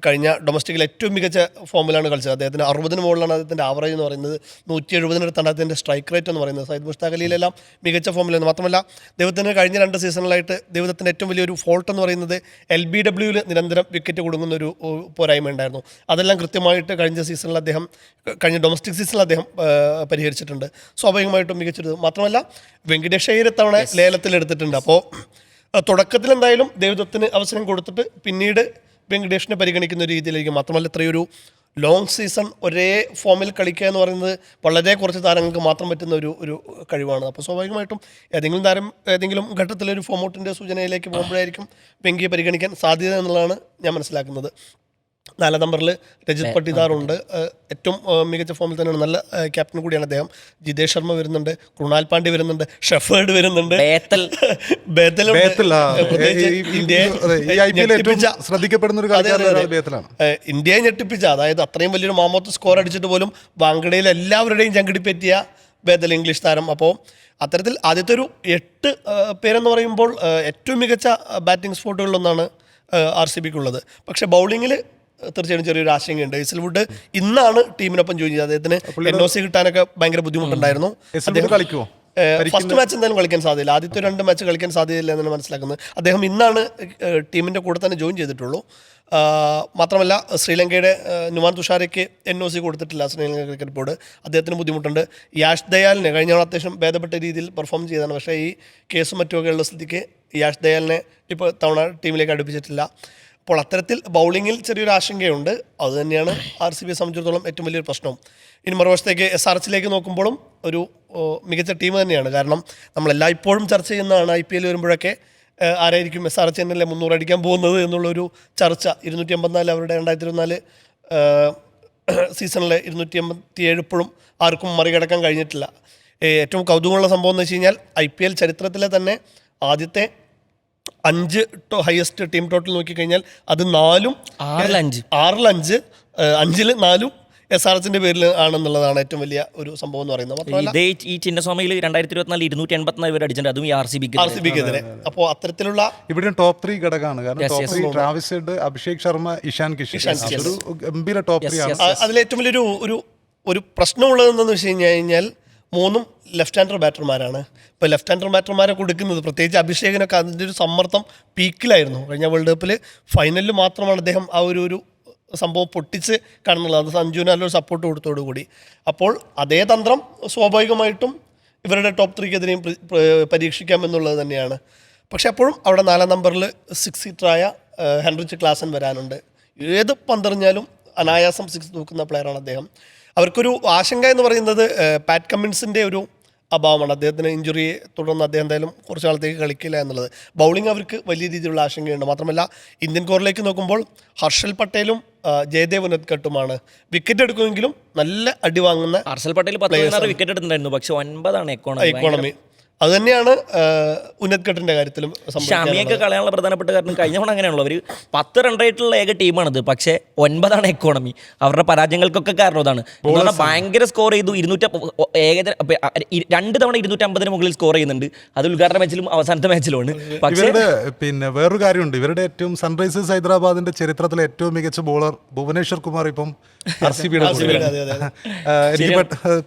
കഴിഞ്ഞ ഡൊമസ്റ്റിക്കിൽ ഏറ്റവും മികച്ച ഫോമിലാണ് കളിച്ചത്. അദ്ദേഹത്തിന് 60 മുകളിലാണ് അദ്ദേഹത്തിൻ്റെ ആവറേജ് എന്ന് പറയുന്നത്. 170 അടുത്താണ് അദ്ദേഹത്തിൻ്റെ സ്ട്രൈക്ക് റേറ്റ് എന്ന് പറയുന്നത്. സയ്യിദ് മുഷ്താഖ് അലിയിലെല്ലാം മികച്ച ഫോമിലെന്ന് മാത്രമല്ല, ദൈവത്തിന് കഴിഞ്ഞ 2 സീസണിലായിട്ട് ദൈവത്തിൻ്റെ ഏറ്റവും വലിയൊരു ഫോൾട്ട് എന്ന് പറയുന്നത് LBWയിൽ നിരന്തരം വിക്കറ്റ് കൊടുക്കുന്ന ഒരു പോരായ്മ ഉണ്ടായിരുന്നു. അതെല്ലാം കൃത്യമായിട്ട് കഴിഞ്ഞ സീസണിൽ അദ്ദേഹം, കഴിഞ്ഞ ഡൊമസ്റ്റിക് സീസണിൽ അദ്ദേഹം പരിഹരിച്ചിട്ടുണ്ട്. സ്വാഭാവികമായിട്ടും മികച്ചൊരു മാത്രമല്ല വെങ്കടേഷ് അയ്യർ തവണ ലേലത്തിലെടുത്തിട്ടുണ്ട്. അപ്പോൾ തുടക്കത്തിൽ എന്തായാലും ദേവദത്തിന് അവസരം കൊടുത്തിട്ട് പിന്നീട് വെങ്കടേഷിനെ പരിഗണിക്കുന്ന ഒരു രീതിയിലേക്ക്, മാത്രമല്ല ഇത്രയൊരു ലോങ് സീസൺ ഒരേ ഫോമിൽ കളിക്കുക എന്ന് പറയുന്നത് വളരെ കുറച്ച് താരങ്ങൾക്ക് മാത്രം പറ്റുന്ന ഒരു കഴിവാണ്. അപ്പോൾ സ്വാഭാവികമായിട്ടും ഏതെങ്കിലും താരം ഏതെങ്കിലും ഘട്ടത്തിലൊരു ഫോം ഔട്ടിൻ്റെ സൂചനയിലേക്ക് പോകുമ്പോഴായിരിക്കും വെങ്കിയെ പരിഗണിക്കാൻ സാധ്യത എന്നുള്ളതാണ് ഞാൻ മനസ്സിലാക്കുന്നത്. 4 നമ്പറിൽ രജത് പട്ടിദാറുണ്ട്. ഏറ്റവും മികച്ച ഫോമിൽ തന്നെയാണ്. നല്ല ക്യാപ്റ്റൻ കൂടിയാണ് അദ്ദേഹം. ജിതേഷ് ശർമ്മ വരുന്നുണ്ട്, കൃണാൽ പാണ്ഡ്യ വരുന്നുണ്ട്, ഷെഫേർഡ് വരുന്നുണ്ട്, ഇന്ത്യയെ ഞെട്ടിപ്പിച്ച, അതായത് അത്രയും വലിയൊരു മാമോത്ത് സ്കോർ അടിച്ചിട്ട് പോലും വാങ്കഡയിൽ എല്ലാവരുടെയും ചങ്കിടിപ്പറ്റിയ ബേത്തൽ ഇംഗ്ലീഷ് താരം. അപ്പോൾ അത്തരത്തിൽ ആദ്യത്തെ ഒരു 8 പേരെന്ന് പറയുമ്പോൾ ഏറ്റവും മികച്ച ബാറ്റിംഗ് സ്പോട്ടുകളിലൊന്നാണ് RCBക്കുള്ളത്. പക്ഷേ ബൗളിങ്ങിൽ തീർച്ചയായും ചെറിയൊരു ആശങ്കയുണ്ട്. ഹേസൽവുഡ് ഇന്നാണ് ടീമിനൊപ്പം ജോയിൻ ചെയ്തത്. അദ്ദേഹത്തിന് NOC കിട്ടാനൊക്കെ ഭയങ്കര ബുദ്ധിമുട്ടുണ്ടായിരുന്നു. കളിക്കുമോ? ഫസ്റ്റ് മാച്ച് എന്തായാലും കളിക്കാൻ സാധ്യതയില്ല. ആദ്യത്തെ 2 മാച്ച് കളിക്കാൻ സാധ്യതയില്ല എന്നാണ് മനസ്സിലാക്കുന്നത്. അദ്ദേഹം ഇന്നാണ് ടീമിൻ്റെ കൂടെ തന്നെ ജോയിൻ ചെയ്തിട്ടുള്ളൂ. മാത്രമല്ല ശ്രീലങ്കയുടെ നുവാൻ തുഷാരയ്ക്ക് NOC കൊടുത്തിട്ടില്ല ശ്രീലങ്ക ക്രിക്കറ്റ് ബോർഡ്. അദ്ദേഹത്തിന് ബുദ്ധിമുട്ടുണ്ട്. യാഷ് ദയാലിനെ കഴിഞ്ഞ അത്യാവശ്യം ഭേദപ്പെട്ട രീതിയിൽ പെർഫോം ചെയ്തതാണ്. പക്ഷേ ഈ കേസും മറ്റുമൊക്കെ ഉള്ള സ്ഥിതിക്ക് യാഷ് ദയാലിനെ ഇപ്പോൾ തവണ ടീമിലേക്ക് അടുപ്പിച്ചിട്ടില്ല. അപ്പോൾ അത്തരത്തിൽ ബൗളിങ്ങിൽ ചെറിയൊരു ആശങ്കയുണ്ട്. അത് തന്നെയാണ് RCBയെ സംബന്ധിച്ചിടത്തോളം ഏറ്റവും വലിയൊരു പ്രശ്നവും. ഇനി മറുവശത്തേക്ക് SRHലേക്ക് നോക്കുമ്പോഴും ഒരു മികച്ച ടീം തന്നെയാണ്. കാരണം നമ്മളെല്ലാം ഇപ്പോഴും ചർച്ച ചെയ്യുന്നതാണ് IPL വരുമ്പോഴൊക്കെ ആരായിരിക്കും SRH എന്നല്ലേ 300 അടിക്കാൻ പോകുന്നത് എന്നുള്ളൊരു ചർച്ച. 284 അവരുടെ 2024 സീസണിലെ 287 ഇപ്പോഴും ആർക്കും മറികടക്കാൻ കഴിഞ്ഞിട്ടില്ല. ഏറ്റവും കൗതുകമുള്ള സംഭവം എന്ന് വെച്ച് കഴിഞ്ഞാൽ IPL ചരിത്രത്തിലെ തന്നെ ആദ്യത്തെ 5 ഹയസ്റ്റ് ടീം ടോട്ടൽ നോക്കിക്കഴിഞ്ഞാൽ അത് 4-ഉം 6-5 5-ൽ 4-ഉം SRHന്റെ പേരിൽ ആണെന്നുള്ളതാണ് ഏറ്റവും വലിയ ഒരു സംഭവം എന്ന് പറയുന്നത്. മാത്രമല്ല ഇതേ ഈ ചിന്നസ്വാമിയിൽ 2024 284 ഇവർ അടിച്ചിട്ടുണ്ട്, അതും ഈ RCBക്കെതിരെ. അപ്പോൾ അത്തരത്തിലുള്ള ഇവിടെ ടോപ്പ് 3 ഘടകമാണ്. കാരണം top 3 Travis head, Abhishek Sharma, Ishan Kishan, ഒരു ഗംഭീര ടോപ്പ് 3 ആണ്. അതിലേറ്റവും വലിയൊരു ഒരു പ്രശ്നമുള്ളതെന്ന് വെച്ച് കഴിഞ്ഞാൽ 3ഉം ലെഫ്റ്റ് ഹാൻഡർ ബാറ്റർമാരാണ്. ഇപ്പോൾ ലെഫ്റ്റ് ഹാൻഡർ ബാറ്റർമാരെ കൊടുക്കുന്നത് പ്രത്യേകിച്ച് അഭിഷേകിനൊക്കെ അതിൻ്റെ ഒരു സമ്മർദ്ദം പീക്കിലായിരുന്നു. കഴിഞ്ഞ വേൾഡ് കപ്പിൽ ഫൈനലിൽ മാത്രമാണ് അദ്ദേഹം ആ ഒരു സംഭവം പൊട്ടിച്ച് കാണുന്നുള്ളത്. അത് സഞ്ജുവിന് നല്ലൊരു സപ്പോർട്ട് കൊടുത്തോടുകൂടി. അപ്പോൾ അതേ തന്ത്രം സ്വാഭാവികമായിട്ടും ഇവരുടെ ടോപ്പ് 3ക്കെതിരെയും പരീക്ഷിക്കാം എന്നുള്ളത് തന്നെയാണ്. പക്ഷെ അപ്പോഴും അവിടെ 4-ാം നമ്പറിൽ 6 സീറ്ററായ ഹെൻറിച്ച് ക്ലാസൻ വരാനുണ്ട്. ഏത് പന്തെറിഞ്ഞാലും അനായാസം 6 തൂക്കുന്ന പ്ലെയറാണ് അദ്ദേഹം. അവർക്കൊരു ആശങ്ക എന്ന് പറയുന്നത് പാറ്റ് കമ്മിൻസിൻ്റെ ഒരു അഭാവമാണ്. അദ്ദേഹത്തിന് ഇഞ്ചുറിയെ തുടർന്ന് അദ്ദേഹം എന്തായാലും കുറച്ച് നാളത്തേക്ക് കളിക്കില്ല എന്നുള്ളത്. ബൗളിംഗ് അവർക്ക് വലിയ രീതിയിലുള്ള ആശങ്കയുണ്ട്. മാത്രമല്ല ഇന്ത്യൻ കോറിലേക്ക് നോക്കുമ്പോൾ ഹർഷൽ പട്ടേലും ജയദേവ് ഉനദ്കട്ടുമാണ് വിക്കറ്റ് എടുക്കുമെങ്കിലും നല്ല അടി വാങ്ങുന്ന. ഹർഷൽ പട്ടേൽ 16 വിക്കറ്റ് എടുത്തിട്ടുണ്ടായിരുന്നു, പക്ഷെ 9ആണ് എക്കോണമി. അത് തന്നെയാണ് ഉനദ്കട്ടിൻ്റെ കാര്യത്തിലും ഷമിയൊക്കെ കളയാനുള്ള പ്രധാനപ്പെട്ട കാരണം. കഴിഞ്ഞ തവണ അങ്ങനെയാണല്ലോ, അവർ 10 റൺ റേറ്റുള്ള ഏക ടീമാണിത്, പക്ഷേ 9ആണ് എക്കോണമി. അവരുടെ പരാജയങ്ങൾക്കൊക്കെ കാരണം അതാണ്. ഭയങ്കര സ്കോർ ചെയ്തു. 2 തവണ 250 മുകളിൽ സ്കോർ ചെയ്യുന്നുണ്ട്. അത് ഉദ്ഘാടന മാച്ചിലും അവസാനത്തെ മാച്ചിലുമാണ്. ഇവരുടെ പിന്നെ വേറൊരു കാര്യമുണ്ട്, ഇവരുടെ ഏറ്റവും സൺറൈസേഴ്സ് ഹൈദരാബാദിന്റെ ചരിത്രത്തിലെ ഏറ്റവും മികച്ച ബോളർ ഭുവനേശ്വർ കുമാർ ഇപ്പം RCBയുടെ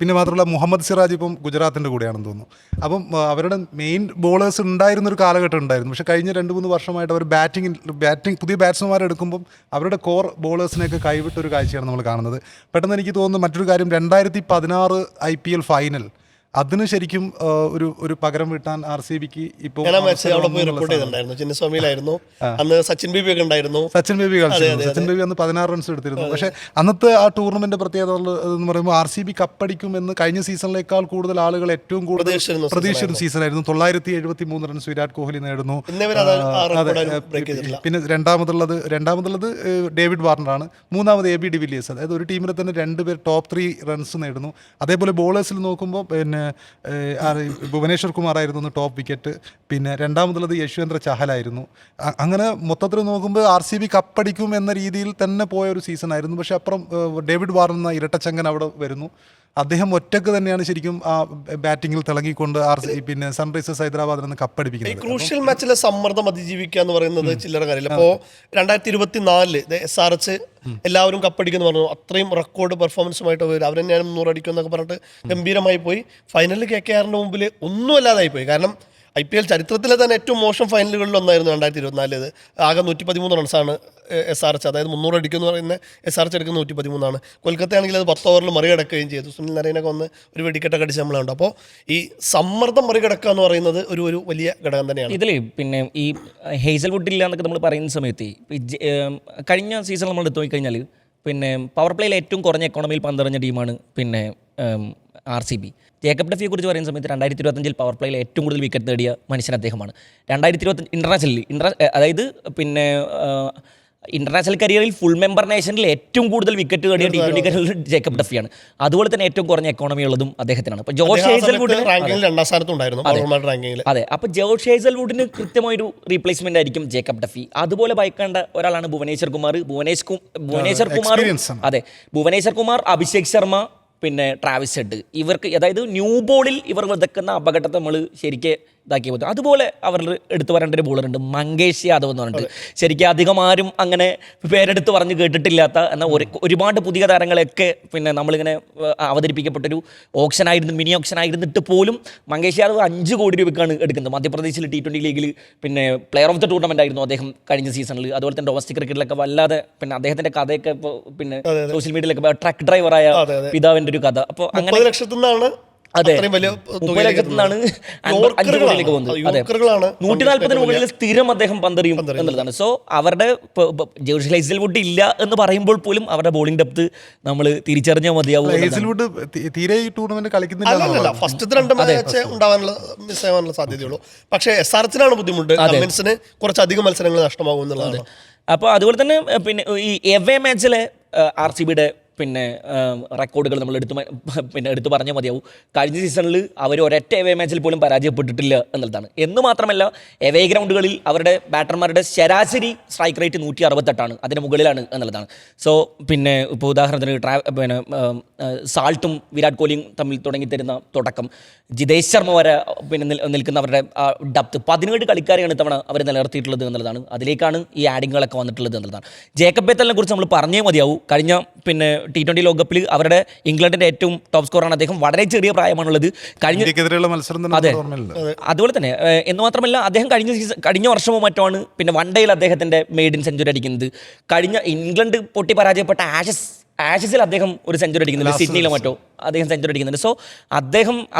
പിന്നെ മാത്രമല്ല മുഹമ്മദ് സിറാജ് ഇപ്പം ഗുജറാത്തിന്റെ കൂടെയാണെന്ന് തോന്നുന്നു. അപ്പം അവരുടെ മെയിൻ ബോളേഴ്സ് ഉണ്ടായിരുന്ന ഒരു കാലഘട്ടം ഉണ്ടായിരുന്നു. പക്ഷേ കഴിഞ്ഞ 2-3 വർഷമായിട്ട് അവർ ബാറ്റിംഗ് പുതിയ ബാറ്റ്സ്മാരെ എടുക്കുമ്പം അവരുടെ കോർ ബോളേഴ്സിനെയൊക്കെ കൈവിട്ടൊരു കാഴ്ചയാണ് നമ്മൾ കാണുന്നത്. പെട്ടെന്ന് എനിക്ക് തോന്നുന്നു മറ്റൊരു കാര്യം, 2016 IPL ഫൈനൽ, അതിന് ശരിക്കും ഒരു പകരം വീട്ടാൻ RCBക്ക് ഇപ്പോൾ ചിന്നസ്വാമിയിലായിരുന്നു. അന്ന് സച്ചിൻ ബേബി ഒക്കെ ഉണ്ടായിരുന്നു. സച്ചിൻ ബേബി അന്ന് 16 റൺസ് എടുത്തിരുന്നു. പക്ഷേ അന്നത്തെ ആ ടൂർണമെന്റ് പ്രത്യേകത എന്ന് പറയുമ്പോൾ RCB കപ്പടിക്കുമെന്ന് കഴിഞ്ഞ സീസണിലേക്കാൾ കൂടുതൽ ആളുകൾ ഏറ്റവും കൂടുതൽ പ്രതീക്ഷിച്ചിരുന്ന സീസണായിരുന്നു. 973 റൺസ് വിരാട് കോഹ്ലി നേടുന്നു. പിന്നെ രണ്ടാമതുള്ളത് ഡേവിഡ് വാർണറാണ്. മൂന്നാമത് AB ഡിവിലിയേഴ്സ്. അതായത് ഒരു ടീമിൽ തന്നെ 2 പേർ ടോപ്പ് 3 റൺസ് നേടുന്നു. അതേപോലെ ബോളേഴ്സിൽ നോക്കുമ്പോൾ പിന്നെ ഭുവനേശ്വർ കുമാർ ആയിരുന്നു ടോപ്പ് വിക്കറ്റ്. പിന്നെ രണ്ടാമതുള്ളത് യശ്വേന്ദ്ര ചഹലായിരുന്നു. അങ്ങനെ മൊത്തത്തിൽ നോക്കുമ്പോൾ RCB കപ്പടിക്കും എന്ന രീതിയിൽ തന്നെ പോയ ഒരു സീസൺ ആയിരുന്നു. പക്ഷെ അപ്പുറം ഡേവിഡ് വാർണർ എന്ന ഇരട്ടച്ചങ്കൻ അവിടെ വരുന്നു. അദ്ദേഹം ഒറ്റക്ക് തന്നെയാണ് ശരിക്കും ആ ബാറ്റിങ്ങിൽ തിളങ്ങിക്കൊണ്ട് പിന്നെ സൺറൈസേഴ്സ് ഹൈദരാബാദിൽ നിന്ന് കപ്പടിപ്പിക്കുന്നത്. ക്രൂഷ്യൽ മാച്ചിലെ സമ്മർദ്ദം അതിജീവിക്കുക എന്ന് പറയുന്നത് ചില്ലറ കാര്യമില്ല. അപ്പോൾ 2024 SRH എല്ലാവരും കപ്പടിക്കുന്നു പറഞ്ഞു. അത്രയും റെക്കോർഡ് പെർഫോമൻസുമായിട്ട് വരും. അവർ തന്നെയാണ് 300 അടിക്കും എന്നൊക്കെ പറഞ്ഞിട്ട് ഗംഭീരമായി പോയി. ഫൈനലിൽ KKRന്റെ മുമ്പിൽ ഒന്നും അല്ലാതായി പോയി. കാരണം IPL ചരിത്രത്തിലെ തന്നെ ഏറ്റവും മോശം ഫൈനലുകളിൽ ഒന്നായിരുന്നു 2024. ആകെ 113 റൺസാണ് SRH, അതായത് 300 അടിക്കുമെന്ന് പറയുന്ന SRH എടുക്കുന്ന 113 കൊൽക്കത്ത ആണെങ്കിൽ അത് 10 ഓവറിൽ മറികടക്കുകയും ചെയ്തു. സുനിൽ നരേനൊക്കെ ഒന്ന് ഒരു വെടിക്കെട്ടൊക്കെ അടിച്ച് നമ്മളുണ്ട്. അപ്പോൾ ഈ സമ്മർദ്ദം മറികടക്കുക എന്ന് പറയുന്നത് ഒരു വലിയ ഘടകം തന്നെയാണ്. ഇതിൽ പിന്നെ ഈ ഹേസൽവുഡ് ഇല്ല എന്നൊക്കെ നമ്മൾ പറയുന്ന സമയത്ത് കഴിഞ്ഞ സീസൺ നമ്മൾ എടുത്തു നോക്കിക്കഴിഞ്ഞാൽ പിന്നെ പവർ പ്ലേയിൽ ഏറ്റവും കുറഞ്ഞ എക്കോണമിയിൽ പന്തെറിഞ്ഞ ടീമാണ് പിന്നെ RCB. ജേക്കബ് ഡഫിയെ കുറിച്ച് പറയുന്ന സമയത്ത് 2025 പവർ പ്ലേയിൽ ഏറ്റവും കൂടുതൽ വിക്കറ്റ് നേടിയ മനുഷ്യൻ അദ്ദേഹമാണ്. 2025 ഇൻ്റർനാഷണലിൽ അതായത് പിന്നെ ഇന്റർനാഷണൽ കരിയറിൽ ഫുൾ മെമ്പർ നേഷനിൽ ഏറ്റവും കൂടുതൽ വിക്കറ്റ് നേടിയ T20 കരിയറിൽ ജേക്കബ് ഡഫിയാണ്. അതുപോലെ തന്നെ ഏറ്റവും കുറഞ്ഞ എക്കോണമി ഉള്ളതും അദ്ദേഹത്തിനാണ്. അപ്പോൾ ജോഷ് ഹേസൽവുഡിന് അതെ, അപ്പോൾ ജോഷ് ഹേസൽവുഡിന് കൃത്യമായൊരു റീപ്ലേസ്മെന്റ് ആയിരിക്കും ജേക്കബ് ഡഫി. അതുപോലെ ഭയക്കേണ്ട ഒരാളാണ് ഭുവനേശ്വർ കുമാർ. അതെ, ഭുവനേശ്വർ കുമാർ, അഭിഷേക് ശർമ്മ, പിന്നെ ട്രാവിസ് ഹെഡ്. ഇവർക്ക് അതായത് ന്യൂ ബോളിൽ ഇവർ വിതക്കുന്ന അപകടത്തെ നമ്മൾ ശരിക്കും ഇതാക്കിയ പറ്റും. അതുപോലെ അവരിൽ എടുത്തു പറയേണ്ട ഒരു ബോളറുണ്ട്, മങ്കേഷ് യാദവ് എന്ന് പറഞ്ഞിട്ട്. ശരിക്കും അധികം ആരും അങ്ങനെ പേരെടുത്ത് പറഞ്ഞ് കേട്ടിട്ടില്ലാത്ത എന്നാൽ ഒരുപാട് പുതിയ താരങ്ങളെയൊക്കെ പിന്നെ നമ്മളിങ്ങനെ അവതരിപ്പിക്കപ്പെട്ടൊരു ഓപ്ഷനായിരുന്നു, മിനി ഓപ്ഷൻ ആയിരുന്നിട്ട് പോലും മങ്കേഷ് യാദവ് 5 കോടി രൂപയ്ക്കാണ് എടുക്കുന്നത്. മധ്യപ്രദേശിൽ T20 ലീഗിൽ പിന്നെ പ്ലെയർ ഓഫ് ദ ടൂർണമെൻ്റ് ആയിരുന്നു അദ്ദേഹം കഴിഞ്ഞ സീസണിൽ. അതുപോലെ തന്നെ ഡൊമസ്റ്റിക് ക്രിക്കറ്റിലൊക്കെ വല്ലാതെ പിന്നെ അദ്ദേഹത്തിൻ്റെ കഥയൊക്കെ ഇപ്പോൾ പിന്നെ സോഷ്യൽ മീഡിയയിലൊക്കെ ട്രക്ക് ഡ്രൈവറായ പിതാവിൻ്റെ ഒരു കഥ. അപ്പോൾ 30 ലക്ഷത്തിൽ നിന്നാണ് അതെ. അത്രയും വലിയ 30 ലക്ഷത്തിൽ നിന്നാണ് 5 കോടിയിലേക്ക് പോകുന്നത്. അതെ, യോർക്കറുകളാണ് 140 മുകളിൽ സ്ഥിരം അദ്ദേഹം പന്തെറിയും എന്നുള്ളതാണ്. സോ അവരുടെ ജോഷ് ഹേസൽവുഡ് ഇല്ല എന്ന് പറയുമ്പോൾ പോലും അവരുടെ ബോളിംഗ് ഡെപ്ത് നമ്മൾ തിരിച്ചറിഞ്ഞാൽ മതിയാവും. ഹേസൽവുഡ് തീരെ ഈ ടൂർണമെന്റ് കളിക്കുന്നില്ല. അല്ലല്ല, ഫസ്റ്റത്തെ 2 മാച്ച് ഉണ്ടാവാനുള്ള മിസ് ആവാനുള്ള സാധ്യതയുള്ളൂ. പക്ഷേ SRH-നാണ് ബുദ്ധിമുട്ട്. കമ്മിൻസിന് കുറച്ചധികം മത്സരങ്ങൾ നഷ്ടമാകും എന്നുള്ളതാണ്. അപ്പോൾ അതുപോലെ തന്നെ പിന്നെ ഈ എവേ മാച്ചിലെ RCBയുടെ പിന്നെ റെക്കോർഡുകൾ നമ്മൾ എടുത്തു പറഞ്ഞാൽ മതിയാവും. കഴിഞ്ഞ സീസണിൽ അവർ ഒരൊറ്റ എവേ മാച്ചിൽ പോലും പരാജയപ്പെട്ടിട്ടില്ല എന്നുള്ളതാണ്. എന്ന് മാത്രമല്ല എവേ ഗ്രൗണ്ടുകളിൽ അവരുടെ ബാറ്റർമാരുടെ ശരാശരി സ്ട്രൈക്ക് റേറ്റ് 168 അതിന് മുകളിലാണ് എന്നുള്ളതാണ്. സോ പിന്നെ ഇപ്പോൾ ഉദാഹരണത്തിന് പിന്നെ സാൾട്ടും വിരാട് കോഹ്ലിയും തമ്മിൽ തുടങ്ങിത്തരുന്ന തുടക്കം, ജിതേഷ് ശർമ്മ വരെ പിന്നെ നിൽക്കുന്ന അവരുടെ ഡെപ്ത് 17 കളിക്കാരെയാണ് ഇത്തവണ അവർ നിലനിർത്തിയിട്ടുള്ളത് എന്നുള്ളതാണ്. അതിലേക്കാണ് ഈ ആഡിങ്ങുകളൊക്കെ വന്നിട്ടുള്ളത് എന്നുള്ളതാണ്. ജേക്കബ് ബേത്തലിനെ കുറിച്ച് നമ്മൾ പറഞ്ഞേ മതിയാവും. കഴിഞ്ഞ പിന്നെ T20 ലോകകപ്പിൽ അവരുടെ ഇംഗ്ലണ്ടിന്റെ ഏറ്റവും ടോപ്പ് സ്കോറാണ് അദ്ദേഹം. വളരെ ചെറിയ പ്രായമാണുള്ളത്. അതെ, അതുപോലെ തന്നെ എന്ന് മാത്രമല്ല അദ്ദേഹം കഴിഞ്ഞ വർഷമോ മറ്റോ ആണ് പിന്നെ വൺ ഡേയിൽ അദ്ദേഹത്തിന്റെ മെയ്ഡൻ സെഞ്ചുറി അടിക്കുന്നത്. കഴിഞ്ഞ ഇംഗ്ലണ്ട് പൊട്ടി പരാജയപ്പെട്ട ആഷസിൽ അദ്ദേഹം ഒരു സെഞ്ചുറി അടിക്കുന്നുണ്ട്, സിഡ്നിയിലോ മറ്റോ അദ്ദേഹം സെഞ്ചുറി അടിക്കുന്നുണ്ട്. സോ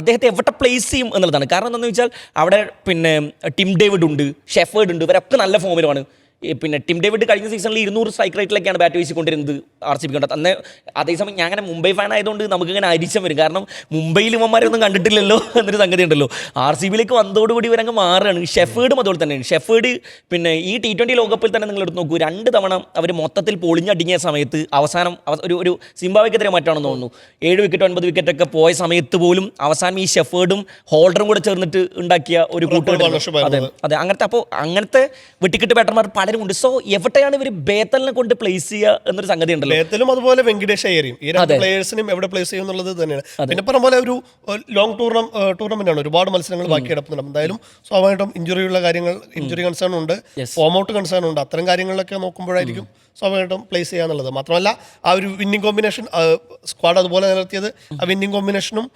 അദ്ദേഹത്തെ എവിടെ പ്ലേസ് ചെയ്യും എന്നുള്ളതാണ്. കാരണം എന്താണെന്ന് വെച്ചാൽ അവിടെ പിന്നെ ടിം ഡേവിഡ് ഉണ്ട്, ഷെഫേർഡ് ഉണ്ട്, ഇവരൊക്കെ നല്ല ഫോമിലുമാണ്. പിന്നെ ടിം ഡേവിഡ് കഴിഞ്ഞ സീസണിൽ 200 സ്ട്രൈക്ക് റേറ്റിലേക്കാണ് ബാറ്റ് വീശിക്കൊണ്ടിരുന്നത് RCB കൊണ്ട്. അന്ന് അതേസമയം ഞാൻ അങ്ങനെ മുംബൈ ഫാൻ ആയതുകൊണ്ട് നമുക്കിങ്ങനെ അരിശം വരും. കാരണം മുംബൈയിൽ ഇവന്മാരൊന്നും കണ്ടിട്ടില്ലല്ലോ എന്നൊരു സംഗതി ഉണ്ടല്ലോ. RCBയിലേക്ക് വന്നതോടുകൂടി ഇവരങ്ങ് മാറുകയാണ്. ഷെഫേർഡും അതുപോലെ തന്നെയാണ്. ഷെഫേർഡ് പിന്നെ ഈ T20 ലോകകപ്പിൽ തന്നെ നിങ്ങൾ എടുത്ത് നോക്കൂ, 2 തവണ അവർ മൊത്തത്തിൽ പൊളിഞ്ഞടിങ്ങിയ സമയത്ത് അവസാനം ഒരു സിംബാബ്വേക്കെതിരെ മറ്റാണെന്ന് തോന്നുന്നു 7 വിക്കറ്റ് 9 വിക്കറ്റ് ഒക്കെ പോയ സമയത്ത് പോലും അവസാനം ഈ ഷെഫേർഡും ഹോൾഡറും കൂടെ ചേർന്നിട്ട് ഉണ്ടാക്കിയ ഒരു കൂട്ടുകെട്ട്. അതെ, അങ്ങനത്തെ വെട്ടിക്കെട്ട് ബാറ്റർമാർ പലരും ഉണ്ട്. സോ എവിടെയാണ് ഇവർ ബേത്തലിനെ കൊണ്ട് പ്ലേസ് ചെയ്യുക എന്നൊരു സംഗതി ഉണ്ടല്ലോ. ബേത്തലും അതുപോലെ വെങ്കടേഷ് അയ്യരെയും ഈ 2 പ്ലേയേഴ്സിനും എവിടെ പ്ലേസ് ചെയ്യും എന്നുള്ളത് തന്നെയാണ്. പിന്നെ പറഞ്ഞ പോലെ ഒരു ലോങ് ടൂർണമെന്റ് ആണ്, ഒരുപാട് മത്സരങ്ങൾ ബാക്കി കിടക്കുന്നുണ്ട്. എന്തായാലും സ്വാഭാവികമായിട്ടും ഇഞ്ചുറി കൺസേൺ ഉണ്ട്, ഫോം ഔട്ട് കൺസേൺ ഉണ്ട്. അത്തരം കാര്യങ്ങളിലൊക്കെ നോക്കുമ്പോഴായിരിക്കും സ്വാഭാവികമായിട്ടും പ്ലേസ് ചെയ്യാന്നുള്ളത്. മാത്രമല്ല ആ ഒരു വിന്നിംഗ് കോമ്പിനേഷൻ സ്ക്വാഡ് അതുപോലെ നിലനിർത്തിയത്, ആ വിന്നിംഗ് കോമ്പിനേഷനും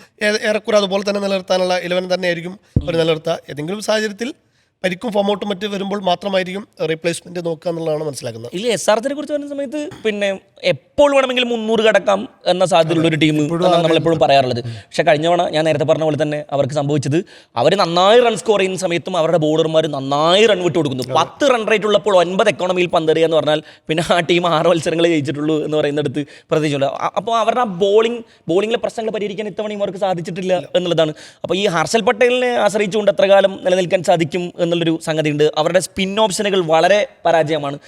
ഏറെക്കുറെ അതുപോലെ തന്നെ നിലനിർത്താനുള്ള 11 തന്നെയായിരിക്കും അവർ നിലനിർത്തുക. ഏതെങ്കിലും സാഹചര്യത്തിൽ പരിക്കും ഫോം ഔട്ടും മറ്റ് വരുമ്പോൾ മാത്രമായിരിക്കും റീപ്ലേസ്മെന്റ് നോക്കുക എന്നുള്ളതാണ് മനസ്സിലാക്കുന്നത്. ഇല്ല, SRH കുറിച്ച് വരുന്ന സമയത്ത് പിന്നെ എപ്പോൾ വേണമെങ്കിലും 300 കടക്കാം എന്ന സാധ്യതയുള്ള ഒരു ടീം നമ്മളെപ്പോഴും പറയാറുള്ളത്. പക്ഷെ കഴിഞ്ഞ തവണ ഞാൻ നേരത്തെ പറഞ്ഞ പോലെ തന്നെ അവർക്ക് സംഭവിച്ചത് അവർ നന്നായി റൺ സ്കോർ ചെയ്യുന്ന സമയത്തും അവരുടെ ബോളർമാർ നന്നായി റൺ വിട്ട് കൊടുക്കുന്നു. 10 റൺ റേറ്റ് ഉള്ളപ്പോൾ 9 എക്കോണമിയിൽ പന്തെറിയുക എന്ന് പറഞ്ഞാൽ പിന്നെ ആ ടീം 6 മത്സരങ്ങളെ ജയിച്ചിട്ടുള്ളൂ എന്ന് പറയുന്നിടത്ത് പ്രത്യേകിച്ചുള്ള. അപ്പോൾ അവരുടെ ആ ബോളിങ്ങിലെ പ്രശ്നങ്ങൾ പരിഹരിക്കാൻ ഇത്തവണയും അവർക്ക് സാധിച്ചിട്ടില്ല എന്നുള്ളതാണ്. അപ്പോൾ ഈ ഹർഷൽ പട്ടേലിനെ ആശ്രയിച്ചുകൊണ്ട് എത്ര കാലം നിലനിൽക്കാൻ സാധിക്കും എന്നുള്ളൊരു സംഗതിയുണ്ട്. അവരുടെ സ്പിൻ ഓപ്ഷനുകൾ വളരെ പരാജയമാണ്.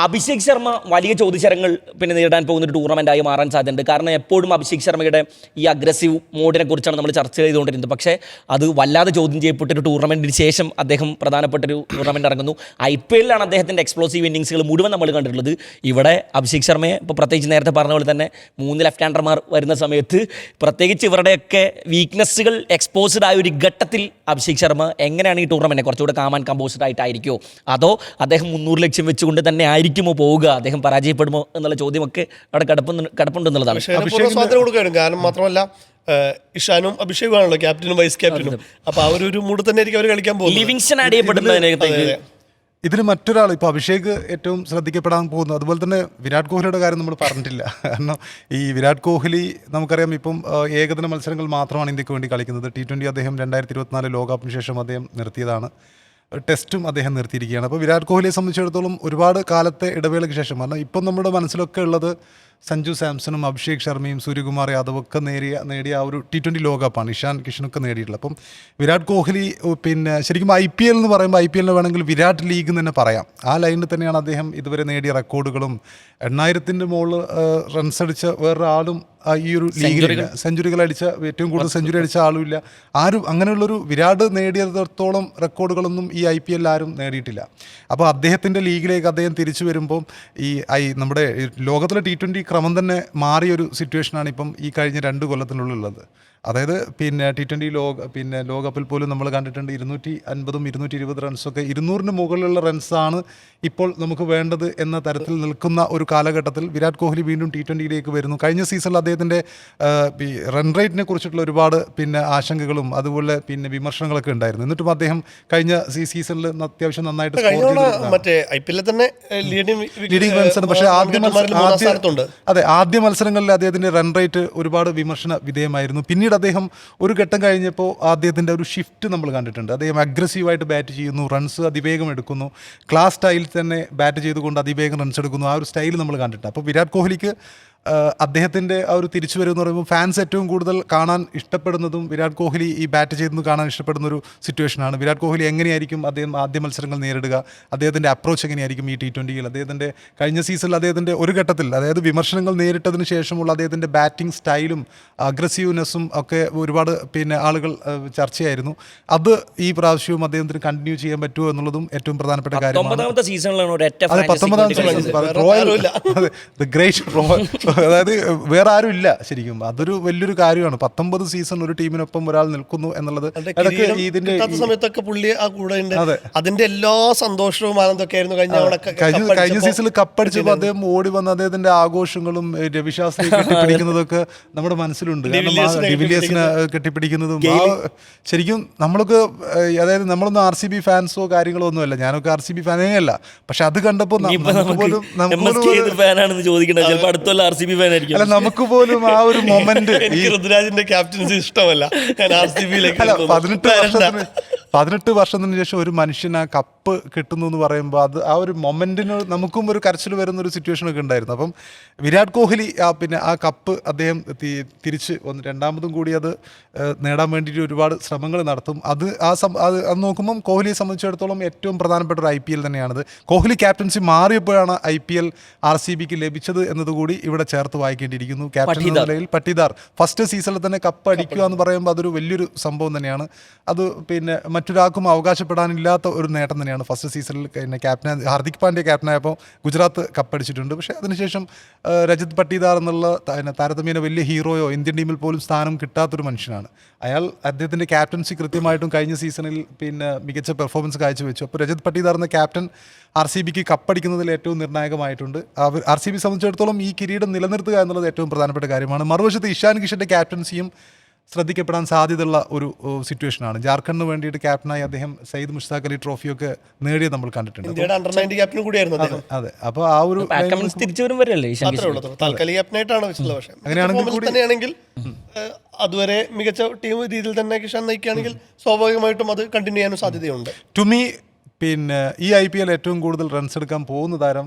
അഭിഷേക് ശർമ്മ വലിയ ചോദ്യചരങ്ങൾ പിന്നെ നേരിടാൻ പോകുന്ന ഒരു ടൂർണമെൻറ്റായി മാറാൻ സാധ്യതയുണ്ട്. കാരണം എപ്പോഴും അഭിഷേക് ശർമ്മയുടെ ഈ അഗ്രസീവ് മോഡിനെ കുറിച്ചാണ് നമ്മൾ ചർച്ച ചെയ്തുകൊണ്ടിരുന്നത്. പക്ഷേ അത് വല്ലാതെ ചോദ്യം ചെയ്യപ്പെട്ടൊരു ടൂർണമെൻറ്റിന് ശേഷം അദ്ദേഹം പ്രധാനപ്പെട്ടൊരു ടൂർണമെൻറ്റ് ഇറങ്ങുന്നു. IPL-ലാണ് അദ്ദേഹത്തിൻ്റെ എക്സ്പ്ലോസീവ് ഇന്നിങ്സുകൾ മുഴുവൻ നമ്മൾ കണ്ടിട്ടുള്ളത്. ഇവിടെ അഭിഷേക് ശർമ്മയെ ഇപ്പോൾ പ്രത്യേകിച്ച് നേരത്തെ പറഞ്ഞ പോലെ തന്നെ 3 ലെഫ്റ്റ് ഹാൻഡർമാർ വരുന്ന സമയത്ത് പ്രത്യേകിച്ച് ഇവരുടെയൊക്കെ വീക്ക്നെസ്സുകൾ എക്സ്പോസ്ഡ് ആയ ഒരു ഘട്ടത്തിൽ അഭിഷേക് ശർമ്മ എങ്ങനെയാണ് ഈ ടൂർണമെൻറ്റ് കുറച്ചുകൂടെ കാമാൻ കമ്പോസ്ഡ് ആയിട്ടായിരിക്കുമോ, അതോ അദ്ദേഹം 300 ലക്ഷ്യം വെച്ചുകൊണ്ട് തന്നെ ആയിരിക്കുമോ പോവുക, അദ്ദേഹം പരാജയപ്പെടുമോ എന്നുള്ള ചോദ്യമൊക്കെ അവിടെ കിടപ്പുണ്ടെന്നുള്ളതാണ്. കാരണം മാത്രമല്ല ഇഷാനും അഭിഷേകുമാണല്ലോ ക്യാപ്റ്റനും വൈസ് ക്യാപ്റ്റനും. അപ്പൊ ഒരു മൂഡ് തന്നെ ആയിരിക്കും അവർ കളിക്കാൻ പോകുന്നത്. ലിവിങ്സ്റ്റൺ ആഡ് ചെയ്യപ്പെടുന്നതിനകത്തേക്ക് ഇതിന് മറ്റൊരാൾ ഇപ്പോൾ അഭിഷേക് ഏറ്റവും ശ്രദ്ധിക്കപ്പെടാൻ പോകുന്നു. അതുപോലെ തന്നെ വിരാട് കോഹ്ലിയുടെ കാര്യം നമ്മൾ പറഞ്ഞിട്ടില്ല. കാരണം ഈ വിരാട് കോഹ്ലി നമുക്കറിയാം ഇപ്പം ഏകദിന മത്സരങ്ങൾ മാത്രമാണ് ഇന്ത്യക്ക് വേണ്ടി കളിക്കുന്നത്. T20 അദ്ദേഹം 2024 ലോകകപ്പിന് ശേഷം അദ്ദേഹം നിർത്തിയതാണ്. ടെസ്റ്റും അദ്ദേഹം നിർത്തിയിരിക്കുകയാണ്. അപ്പോൾ വിരാട് കോഹ്ലിയെ സംബന്ധിച്ചിടത്തോളം ഒരുപാട് കാലത്തെ ഇടവേളയ്ക്ക് ശേഷം, കാരണം ഇപ്പം നമ്മുടെ മനസ്സിലൊക്കെ ഉള്ളത് സഞ്ജു സാംസണും അഭിഷേക് ശർമ്മയും സൂര്യകുമാർ യാദവൊക്കെ നേടിയ ആ ഒരു T20 ലോകകപ്പാണ്. ഇഷാൻ കിഷനൊക്കെ നേടിയിട്ടുള്ളത്. അപ്പം വിരാട് കോഹ്ലി പിന്നെ ശരിക്കും IPL എന്ന് പറയുമ്പോൾ IPL-നെ വേണമെങ്കിൽ വിരാട് ലീഗ് എന്ന് തന്നെ പറയാം. ആ ലൈനിൽ തന്നെയാണ് അദ്ദേഹം ഇതുവരെ നേടിയ റെക്കോർഡുകളും. 8000-ന്റെ മുകളിൽ റൺസ് അടിച്ച വേറൊരാളും ഈ ഒരു ലീഗിൽ സെഞ്ചുറികൾ അടിച്ച ഏറ്റവും കൂടുതൽ സെഞ്ചുറി അടിച്ച ആളുമില്ല. ആരും അങ്ങനെയുള്ളൊരു വിരാട് നേടിയത്തോളം റെക്കോർഡുകളൊന്നും ഈ IPL ആരും നേടിയിട്ടില്ല. അപ്പോൾ അദ്ദേഹത്തിൻ്റെ ലീഗിലേക്ക് അദ്ദേഹം തിരിച്ചു വരുമ്പം നമ്മുടെ ലോകത്തിലെ T20 ക്രമം തന്നെ മാറിയൊരു സിറ്റുവേഷനാണ് ഇപ്പം ഈ കഴിഞ്ഞ 2 കൊല്ലത്തിനുള്ളിലുള്ളത്. അതായത് പിന്നെ T20 ലോകകപ്പിൽ പോലും നമ്മൾ കണ്ടിട്ടുണ്ട് 250ഉം 220 റൺസൊക്കെ 200-ന് മുകളിലുള്ള റൺസാണ് ഇപ്പോൾ നമുക്ക് വേണ്ടത് എന്ന തരത്തിൽ നിൽക്കുന്ന ഒരു കാലഘട്ടത്തിൽ വിരാട് കോഹ്ലി വീണ്ടും T20യിലേക്ക് വരുന്നു. കഴിഞ്ഞ സീസണിൽ അദ്ദേഹത്തിൻ്റെ റൺ റേറ്റിനെ കുറിച്ചിട്ടുള്ള ഒരുപാട് പിന്നെ ആശങ്കകളും അതുപോലെ പിന്നെ വിമർശനങ്ങളൊക്കെ ഉണ്ടായിരുന്നു. എന്നിട്ടും അദ്ദേഹം കഴിഞ്ഞ സീസണിൽ അത്യാവശ്യം നന്നായിട്ട് മറ്റേ IPL തന്നെ ലീഡിംഗ് റൺസാണ്. പക്ഷേ അതെ, ആദ്യ മത്സരങ്ങളിൽ അദ്ദേഹത്തിന്റെ റൺ റേറ്റ് ഒരുപാട് വിമർശന വിധേയമായിരുന്നു. പിന്നീട് അദ്ദേഹം ഒരു ഘട്ടം കഴിഞ്ഞപ്പോൾ അദ്ദേഹത്തിന്റെ ഒരു ഷിഫ്റ്റ് നമ്മൾ കണ്ടിട്ടുണ്ട്. അദ്ദേഹം അഗ്രസീവായിട്ട് ബാറ്റ് ചെയ്യുന്നു, റൺസ് അതിവേഗം എടുക്കുന്നു, ക്ലാസ് സ്റ്റൈലിൽ തന്നെ ബാറ്റ് ചെയ്തുകൊണ്ട് അതിവേഗം റൺസ് എടുക്കുന്നു. ആ ഒരു സ്റ്റൈൽ നമ്മൾ കണ്ടിട്ടുണ്ട്. അപ്പോൾ വിരാട് കോഹ്ലിക്ക് അദ്ദേഹത്തിൻ്റെ ആ ഒരു തിരിച്ചു വരും എന്ന് പറയുമ്പോൾ ഫാൻസ് ഏറ്റവും കൂടുതൽ കാണാൻ ഇഷ്ടപ്പെടുന്നതും വിരാട് കോഹ്ലി ഈ ബാറ്റ് ചെയ്യുന്നത് കാണാൻ ഇഷ്ടപ്പെടുന്ന ഒരു സിറ്റുവേഷനാണ്. വിരാട് കോഹ്ലി എങ്ങനെയായിരിക്കും അദ്ദേഹം ആദ്യ മത്സരങ്ങൾ നേരിടുക, അദ്ദേഹത്തിൻ്റെ അപ്രോച്ച് എങ്ങനെയായിരിക്കും ഈ T20യിൽ, അദ്ദേഹത്തിൻ്റെ കഴിഞ്ഞ സീസണിൽ അദ്ദേഹത്തിൻ്റെ ഒരു ഘട്ടത്തിൽ, അതായത് വിമർശനങ്ങൾ നേരിട്ടതിന് ശേഷമുള്ള അദ്ദേഹത്തിൻ്റെ ബാറ്റിംഗ് സ്റ്റൈലും അഗ്രസീവ്നെസ്സും ഒക്കെ ഒരുപാട് ആളുകൾ ചർച്ചയായിരുന്നു. അത് ഈ പ്രാവശ്യവും അദ്ദേഹത്തിന് കണ്ടിന്യൂ ചെയ്യാൻ പറ്റുമോ എന്നുള്ളതും ഏറ്റവും പ്രധാനപ്പെട്ട കാര്യമാണ്. 19ാമത്തെ സീസണിലാണ് അതെ, 19ാമത്തെ റോയൽ, അതെ, ദ ഗ്രേറ്റ് റോയൽ, അതായത് വേറെ ആരും ഇല്ല ശരിക്കും. അതൊരു വലിയൊരു കാര്യമാണ്. 19 സീസൺ ഒരു ടീമിനൊപ്പം ഒരാൾ നിൽക്കുന്നു എന്നുള്ളത്. ഇതിന്റെ സമയത്തൊക്കെ പുള്ളി ആ കൂടെ ഉണ്ട്. അതിന്റെ എല്ലാ സന്തോഷവും ആനന്ദമൊക്കെ ആയിരുന്നു കഴിഞ്ഞ സീസണിൽ കപ്പടിച്ചപ്പോൾ അദ്ദേഹം ഓടി വന്ന അദ്ദേഹത്തിന്റെ ആഘോഷങ്ങളും രവിശാസ്ത്രി കെട്ടിപ്പിടിക്കുന്നതൊക്കെ നമ്മുടെ മനസ്സിലുണ്ട്. ഡിവിലിയേഴ്സിനെ കെട്ടിപ്പിടിക്കുന്നതും ശരിക്കും നമ്മളൊക്കെ, അതായത് നമ്മളൊന്നും RCB ഫാൻസോ കാര്യങ്ങളോ ഒന്നുമല്ല, ഞാനൊക്കെ RCB ഫാനേ അല്ല. പക്ഷെ അത് കണ്ടപ്പോൾ അല്ല, നമുക്ക് പോലും ആ ഒരു മൊമെന്റ്, ഋതുരാജിന്റെ ക്യാപ്റ്റൻസി ഇഷ്ടമല്ല, ഞാൻ RCB-യിലേക്ക് 18 വർഷത്തിന് ശേഷം ഒരു മനുഷ്യൻ ആ കപ്പ് കിട്ടുന്നു എന്ന് പറയുമ്പോൾ അത് ആ ഒരു മൊമെന്റിന് നമുക്കും ഒരു കരച്ചിൽ വരുന്ന ഒരു സിറ്റുവേഷൻ ഒക്കെ ഉണ്ടായിരുന്നു. അപ്പം വിരാട് കോഹ്ലി ആ കപ്പ് അദ്ദേഹം തിരിച്ച് വന്ന് രണ്ടാമതും കൂടി അത് നേടാൻ വേണ്ടിയിട്ട് ഒരുപാട് ശ്രമങ്ങൾ നടത്തും. അത് നോക്കുമ്പം കോഹ്ലിയെ സംബന്ധിച്ചിടത്തോളം ഏറ്റവും പ്രധാനപ്പെട്ട ഒരു IPL തന്നെയാണത്. കോഹ്ലി ക്യാപ്റ്റൻസി മാറിയപ്പോഴാണ് IPL RCB-ക്ക് ലഭിച്ചത് എന്നതുകൂടി ഇവിടെ ചേർത്ത് വായിക്കേണ്ടിയിരിക്കുന്നു. ക്യാപ്റ്റൻ എന്ന നിലയിൽ പട്ടിദാർ ഫസ്റ്റ് സീസണിൽ തന്നെ കപ്പ് അടിക്കുക എന്ന് പറയുമ്പോൾ അതൊരു വലിയൊരു സംഭവം തന്നെയാണ്. അത് മറ്റൊരാൾക്കും അവകാശപ്പെടാനില്ലാത്ത ഒരു നേട്ടം തന്നെയാണ്. ഫസ്റ്റ് സീസണിൽ ക്യാപ്റ്റൻ ഹാർദിക് പാണ്ഡ്യ ക്യാപ്റ്റനായപ്പോൾ ഗുജറാത്ത് കപ്പടിച്ചിട്ടുണ്ട്. പക്ഷേ അതിനുശേഷം രജത് പട്ടിദാർ എന്നുള്ള താരതമ്യേന വലിയ ഹീറോയോ ഇന്ത്യൻ ടീമിൽ പോലും സ്ഥാനം കിട്ടാത്തൊരു മനുഷ്യനാണ് അയാൾ. അദ്ദേഹത്തിൻ്റെ ക്യാപ്റ്റൻസി കൃത്യമായിട്ടും കഴിഞ്ഞ സീസണിൽ മികച്ച പെർഫോമൻസ് കാഴ്ചവെച്ചു. അപ്പോൾ രജത് പട്ടിദാർ എന്ന ക്യാപ്റ്റൻ RCB-ക്ക് കപ്പടിക്കുന്നതിൽ ഏറ്റവും നിർണായകമായിട്ടുണ്ട്. RCB സംബന്ധിച്ചിടത്തോളം ഈ കിരീടം നിലനിർത്തുക എന്നുള്ളത് ഏറ്റവും പ്രധാനപ്പെട്ട കാര്യമാണ്. മറുവശത്ത് ഇഷാൻ കിഷന്റെ ക്യാപ്റ്റൻസിയും ശ്രദ്ധിക്കപ്പെടാൻ സാധ്യതയുള്ള ഒരു സിറ്റുവേഷനാണ്. ജാർഖണ്ഡിന് വേണ്ടിയിട്ട് ക്യാപ്റ്റനായി അദ്ദേഹം സയ്യിദ് മുഷ്താഖ് അലി ട്രോഫിയൊക്കെ നേടിയത് നമ്മൾ കണ്ടിട്ടുണ്ട്. അതെ, അപ്പോൾ ആ ഒരു അങ്ങനെയാണെങ്കിൽ അതുവരെ മികച്ച ടീം രീതിയിൽ തന്നെ കിഷാൻ നയിക്കുകയാണെങ്കിൽ സ്വാഭാവികമായിട്ടും അത് കണ്ടിന്യൂ ചെയ്യാനും സാധ്യതയുണ്ട്. ടു മീ ഈ IPL ഏറ്റവും കൂടുതൽ റൺസ് എടുക്കാൻ പോകുന്ന താരം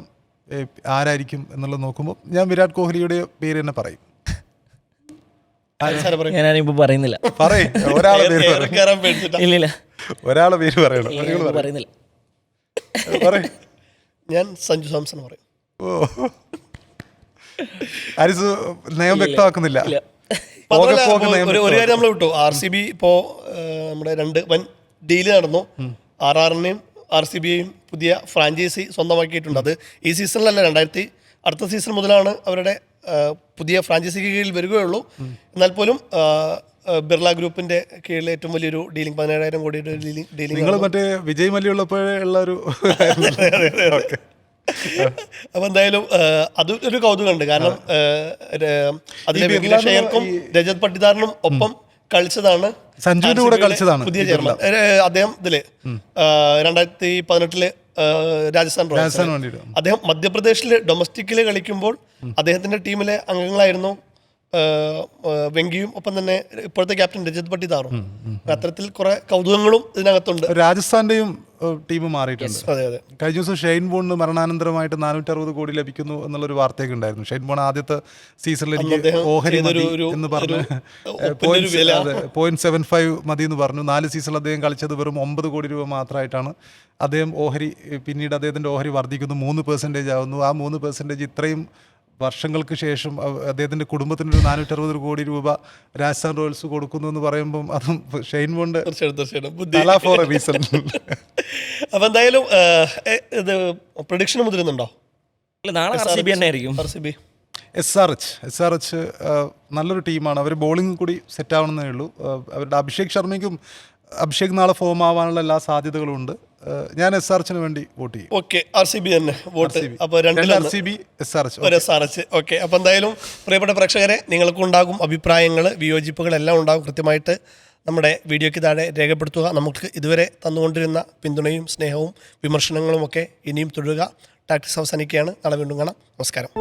ആരായിരിക്കും എന്നുള്ളത് നോക്കുമ്പോൾ ഞാൻ വിരാട് കോഹ്ലിയുടെ പേര് തന്നെ പറയും. ഞാനിപ്പോ പറയുന്നില്ല. ഒരാളെ പേര് പറയുന്നില്ല. ഞാൻ സഞ്ജു സാംസൺ പറയും. ആരിസ് നയം വ്യക്തമാക്കുന്നില്ല. ഒരു കാര്യം നമ്മൾ വിട്ടു. RCB ഇപ്പോ നമ്മുടെ 2 വൻ ഡീല് നടന്നു. RRനെയും RCB-യെയും പുതിയ ഫ്രാഞ്ചൈസി സ്വന്തമാക്കിയിട്ടുണ്ട്. അത് ഈ സീസണിലല്ല, അടുത്ത സീസൺ മുതലാണ് അവരുടെ പുതിയ ഫ്രാഞ്ചൈസിക്ക് കീഴിൽ വരികയുള്ളൂ. എന്നാൽ പോലും ബിർള ഗ്രൂപ്പിന്റെ കീഴിൽ ഏറ്റവും വലിയൊരു ഡീലിംഗ് 17,000 കോടിയുടെ ഡീലിംഗ്. നിങ്ങൾ മറ്റേ വിജയ് മല്യുള്ളപ്പോഴുള്ള ഒരു അപ്പൊ എന്തായാലും അത് ഒരു കൗതുകമുണ്ട്. കാരണം അതിലെ ബിർള ഷെയർക്കും രജത് പട്ടിദാറിനും ഒപ്പം കളിച്ചതാണ്, സഞ്ജുവിന്റെ കൂടെ കളിച്ചതാണ് പുതിയ ചെയർമാൻ. അദ്ദേഹം ഇതില് 2018 രാജസ്ഥാൻ റോയൽസ്. അദ്ദേഹം മധ്യപ്രദേശിൽ ഡൊമസ്റ്റിക്കില് കളിക്കുമ്പോൾ അദ്ദേഹത്തിന്റെ ടീമിലെ അംഗങ്ങളായിരുന്നു വെങ്കിയും ഒപ്പം തന്നെ ഇപ്പോഴത്തെ ക്യാപ്റ്റൻ രജത് പട്ടിദാറും. അത്തരത്തിൽ കുറെ കൗതുകങ്ങളും ഇതിനകത്തുണ്ട്. രാജസ്ഥാന്റെയും ടീം മാറിയിട്ടുണ്ട്. അതെ അതെ. കഴിഞ്ഞ ദിവസം ഷെയ്ൻ ബോണിന് മരണാനന്തരമായിട്ട് 460 കോടി ലഭിക്കുന്നു എന്നുള്ളൊരു വാർത്തയൊക്കെ ഉണ്ടായിരുന്നു. ഷെയ്ൻ ബോൺ ആദ്യത്തെ സീസണിൽ എനിക്ക് ഓഹരി മതി എന്ന് പറഞ്ഞു 0.75 മതി എന്ന് പറഞ്ഞു. 4 സീസണിൽ അദ്ദേഹം കളിച്ചത് വെറും 9 കോടി രൂപ മാത്രമായിട്ടാണ്. അദ്ദേഹം ഓഹരി പിന്നീട് അദ്ദേഹത്തിൻ്റെ ഓഹരി വർദ്ധിക്കുന്നു, 3% ആവുന്നു. ആ 3% ഇത്രയും വർഷങ്ങൾക്ക് ശേഷം അദ്ദേഹത്തിൻ്റെ കുടുംബത്തിനൊരു 460 കോടി രൂപ രാജസ്ഥാൻ റോയൽസ് കൊടുക്കുന്നു എന്ന് പറയുമ്പം അതും ഷെയ്ൻ ബോണ്ട്. അപ്പൊ എന്തായാലും ഇത് പ്രഡിക്ഷൻ മുതിരുന്നുണ്ടോ? SRH നല്ലൊരു ടീമാണ്. അവർ ബോളിംഗ് കൂടി സെറ്റ് ആവണമെന്നേ ഉള്ളൂ. അവരുടെ അഭിഷേക് നാളെ ഫോം ആവാനുള്ള എല്ലാ സാധ്യതകളും ഉണ്ട്. ഞാൻ SRHന് വേണ്ടി വോട്ട് ചെയ്യും. ഓക്കെ, RCB തന്നെ വോട്ട്. അപ്പോൾ RCB SRH. ഓക്കെ, അപ്പോൾ എന്തായാലും പ്രിയപ്പെട്ട പ്രേക്ഷകരെ, നിങ്ങൾക്കുണ്ടാകും അഭിപ്രായങ്ങൾ, വിയോജിപ്പുകൾ എല്ലാം ഉണ്ടാകും. കൃത്യമായിട്ട് നമ്മുടെ വീഡിയോയ്ക്ക് താഴെ രേഖപ്പെടുത്തുക. നമുക്ക് ഇതുവരെ തന്നുകൊണ്ടിരുന്ന പിന്തുണയും സ്നേഹവും വിമർശനങ്ങളും ഒക്കെ ഇനിയും തുടരുക. ടാക്ടിക്സ് അവസാനിക്കുകയാണ്. നാളെ വീണ്ടും കാണാം. നമസ്കാരം.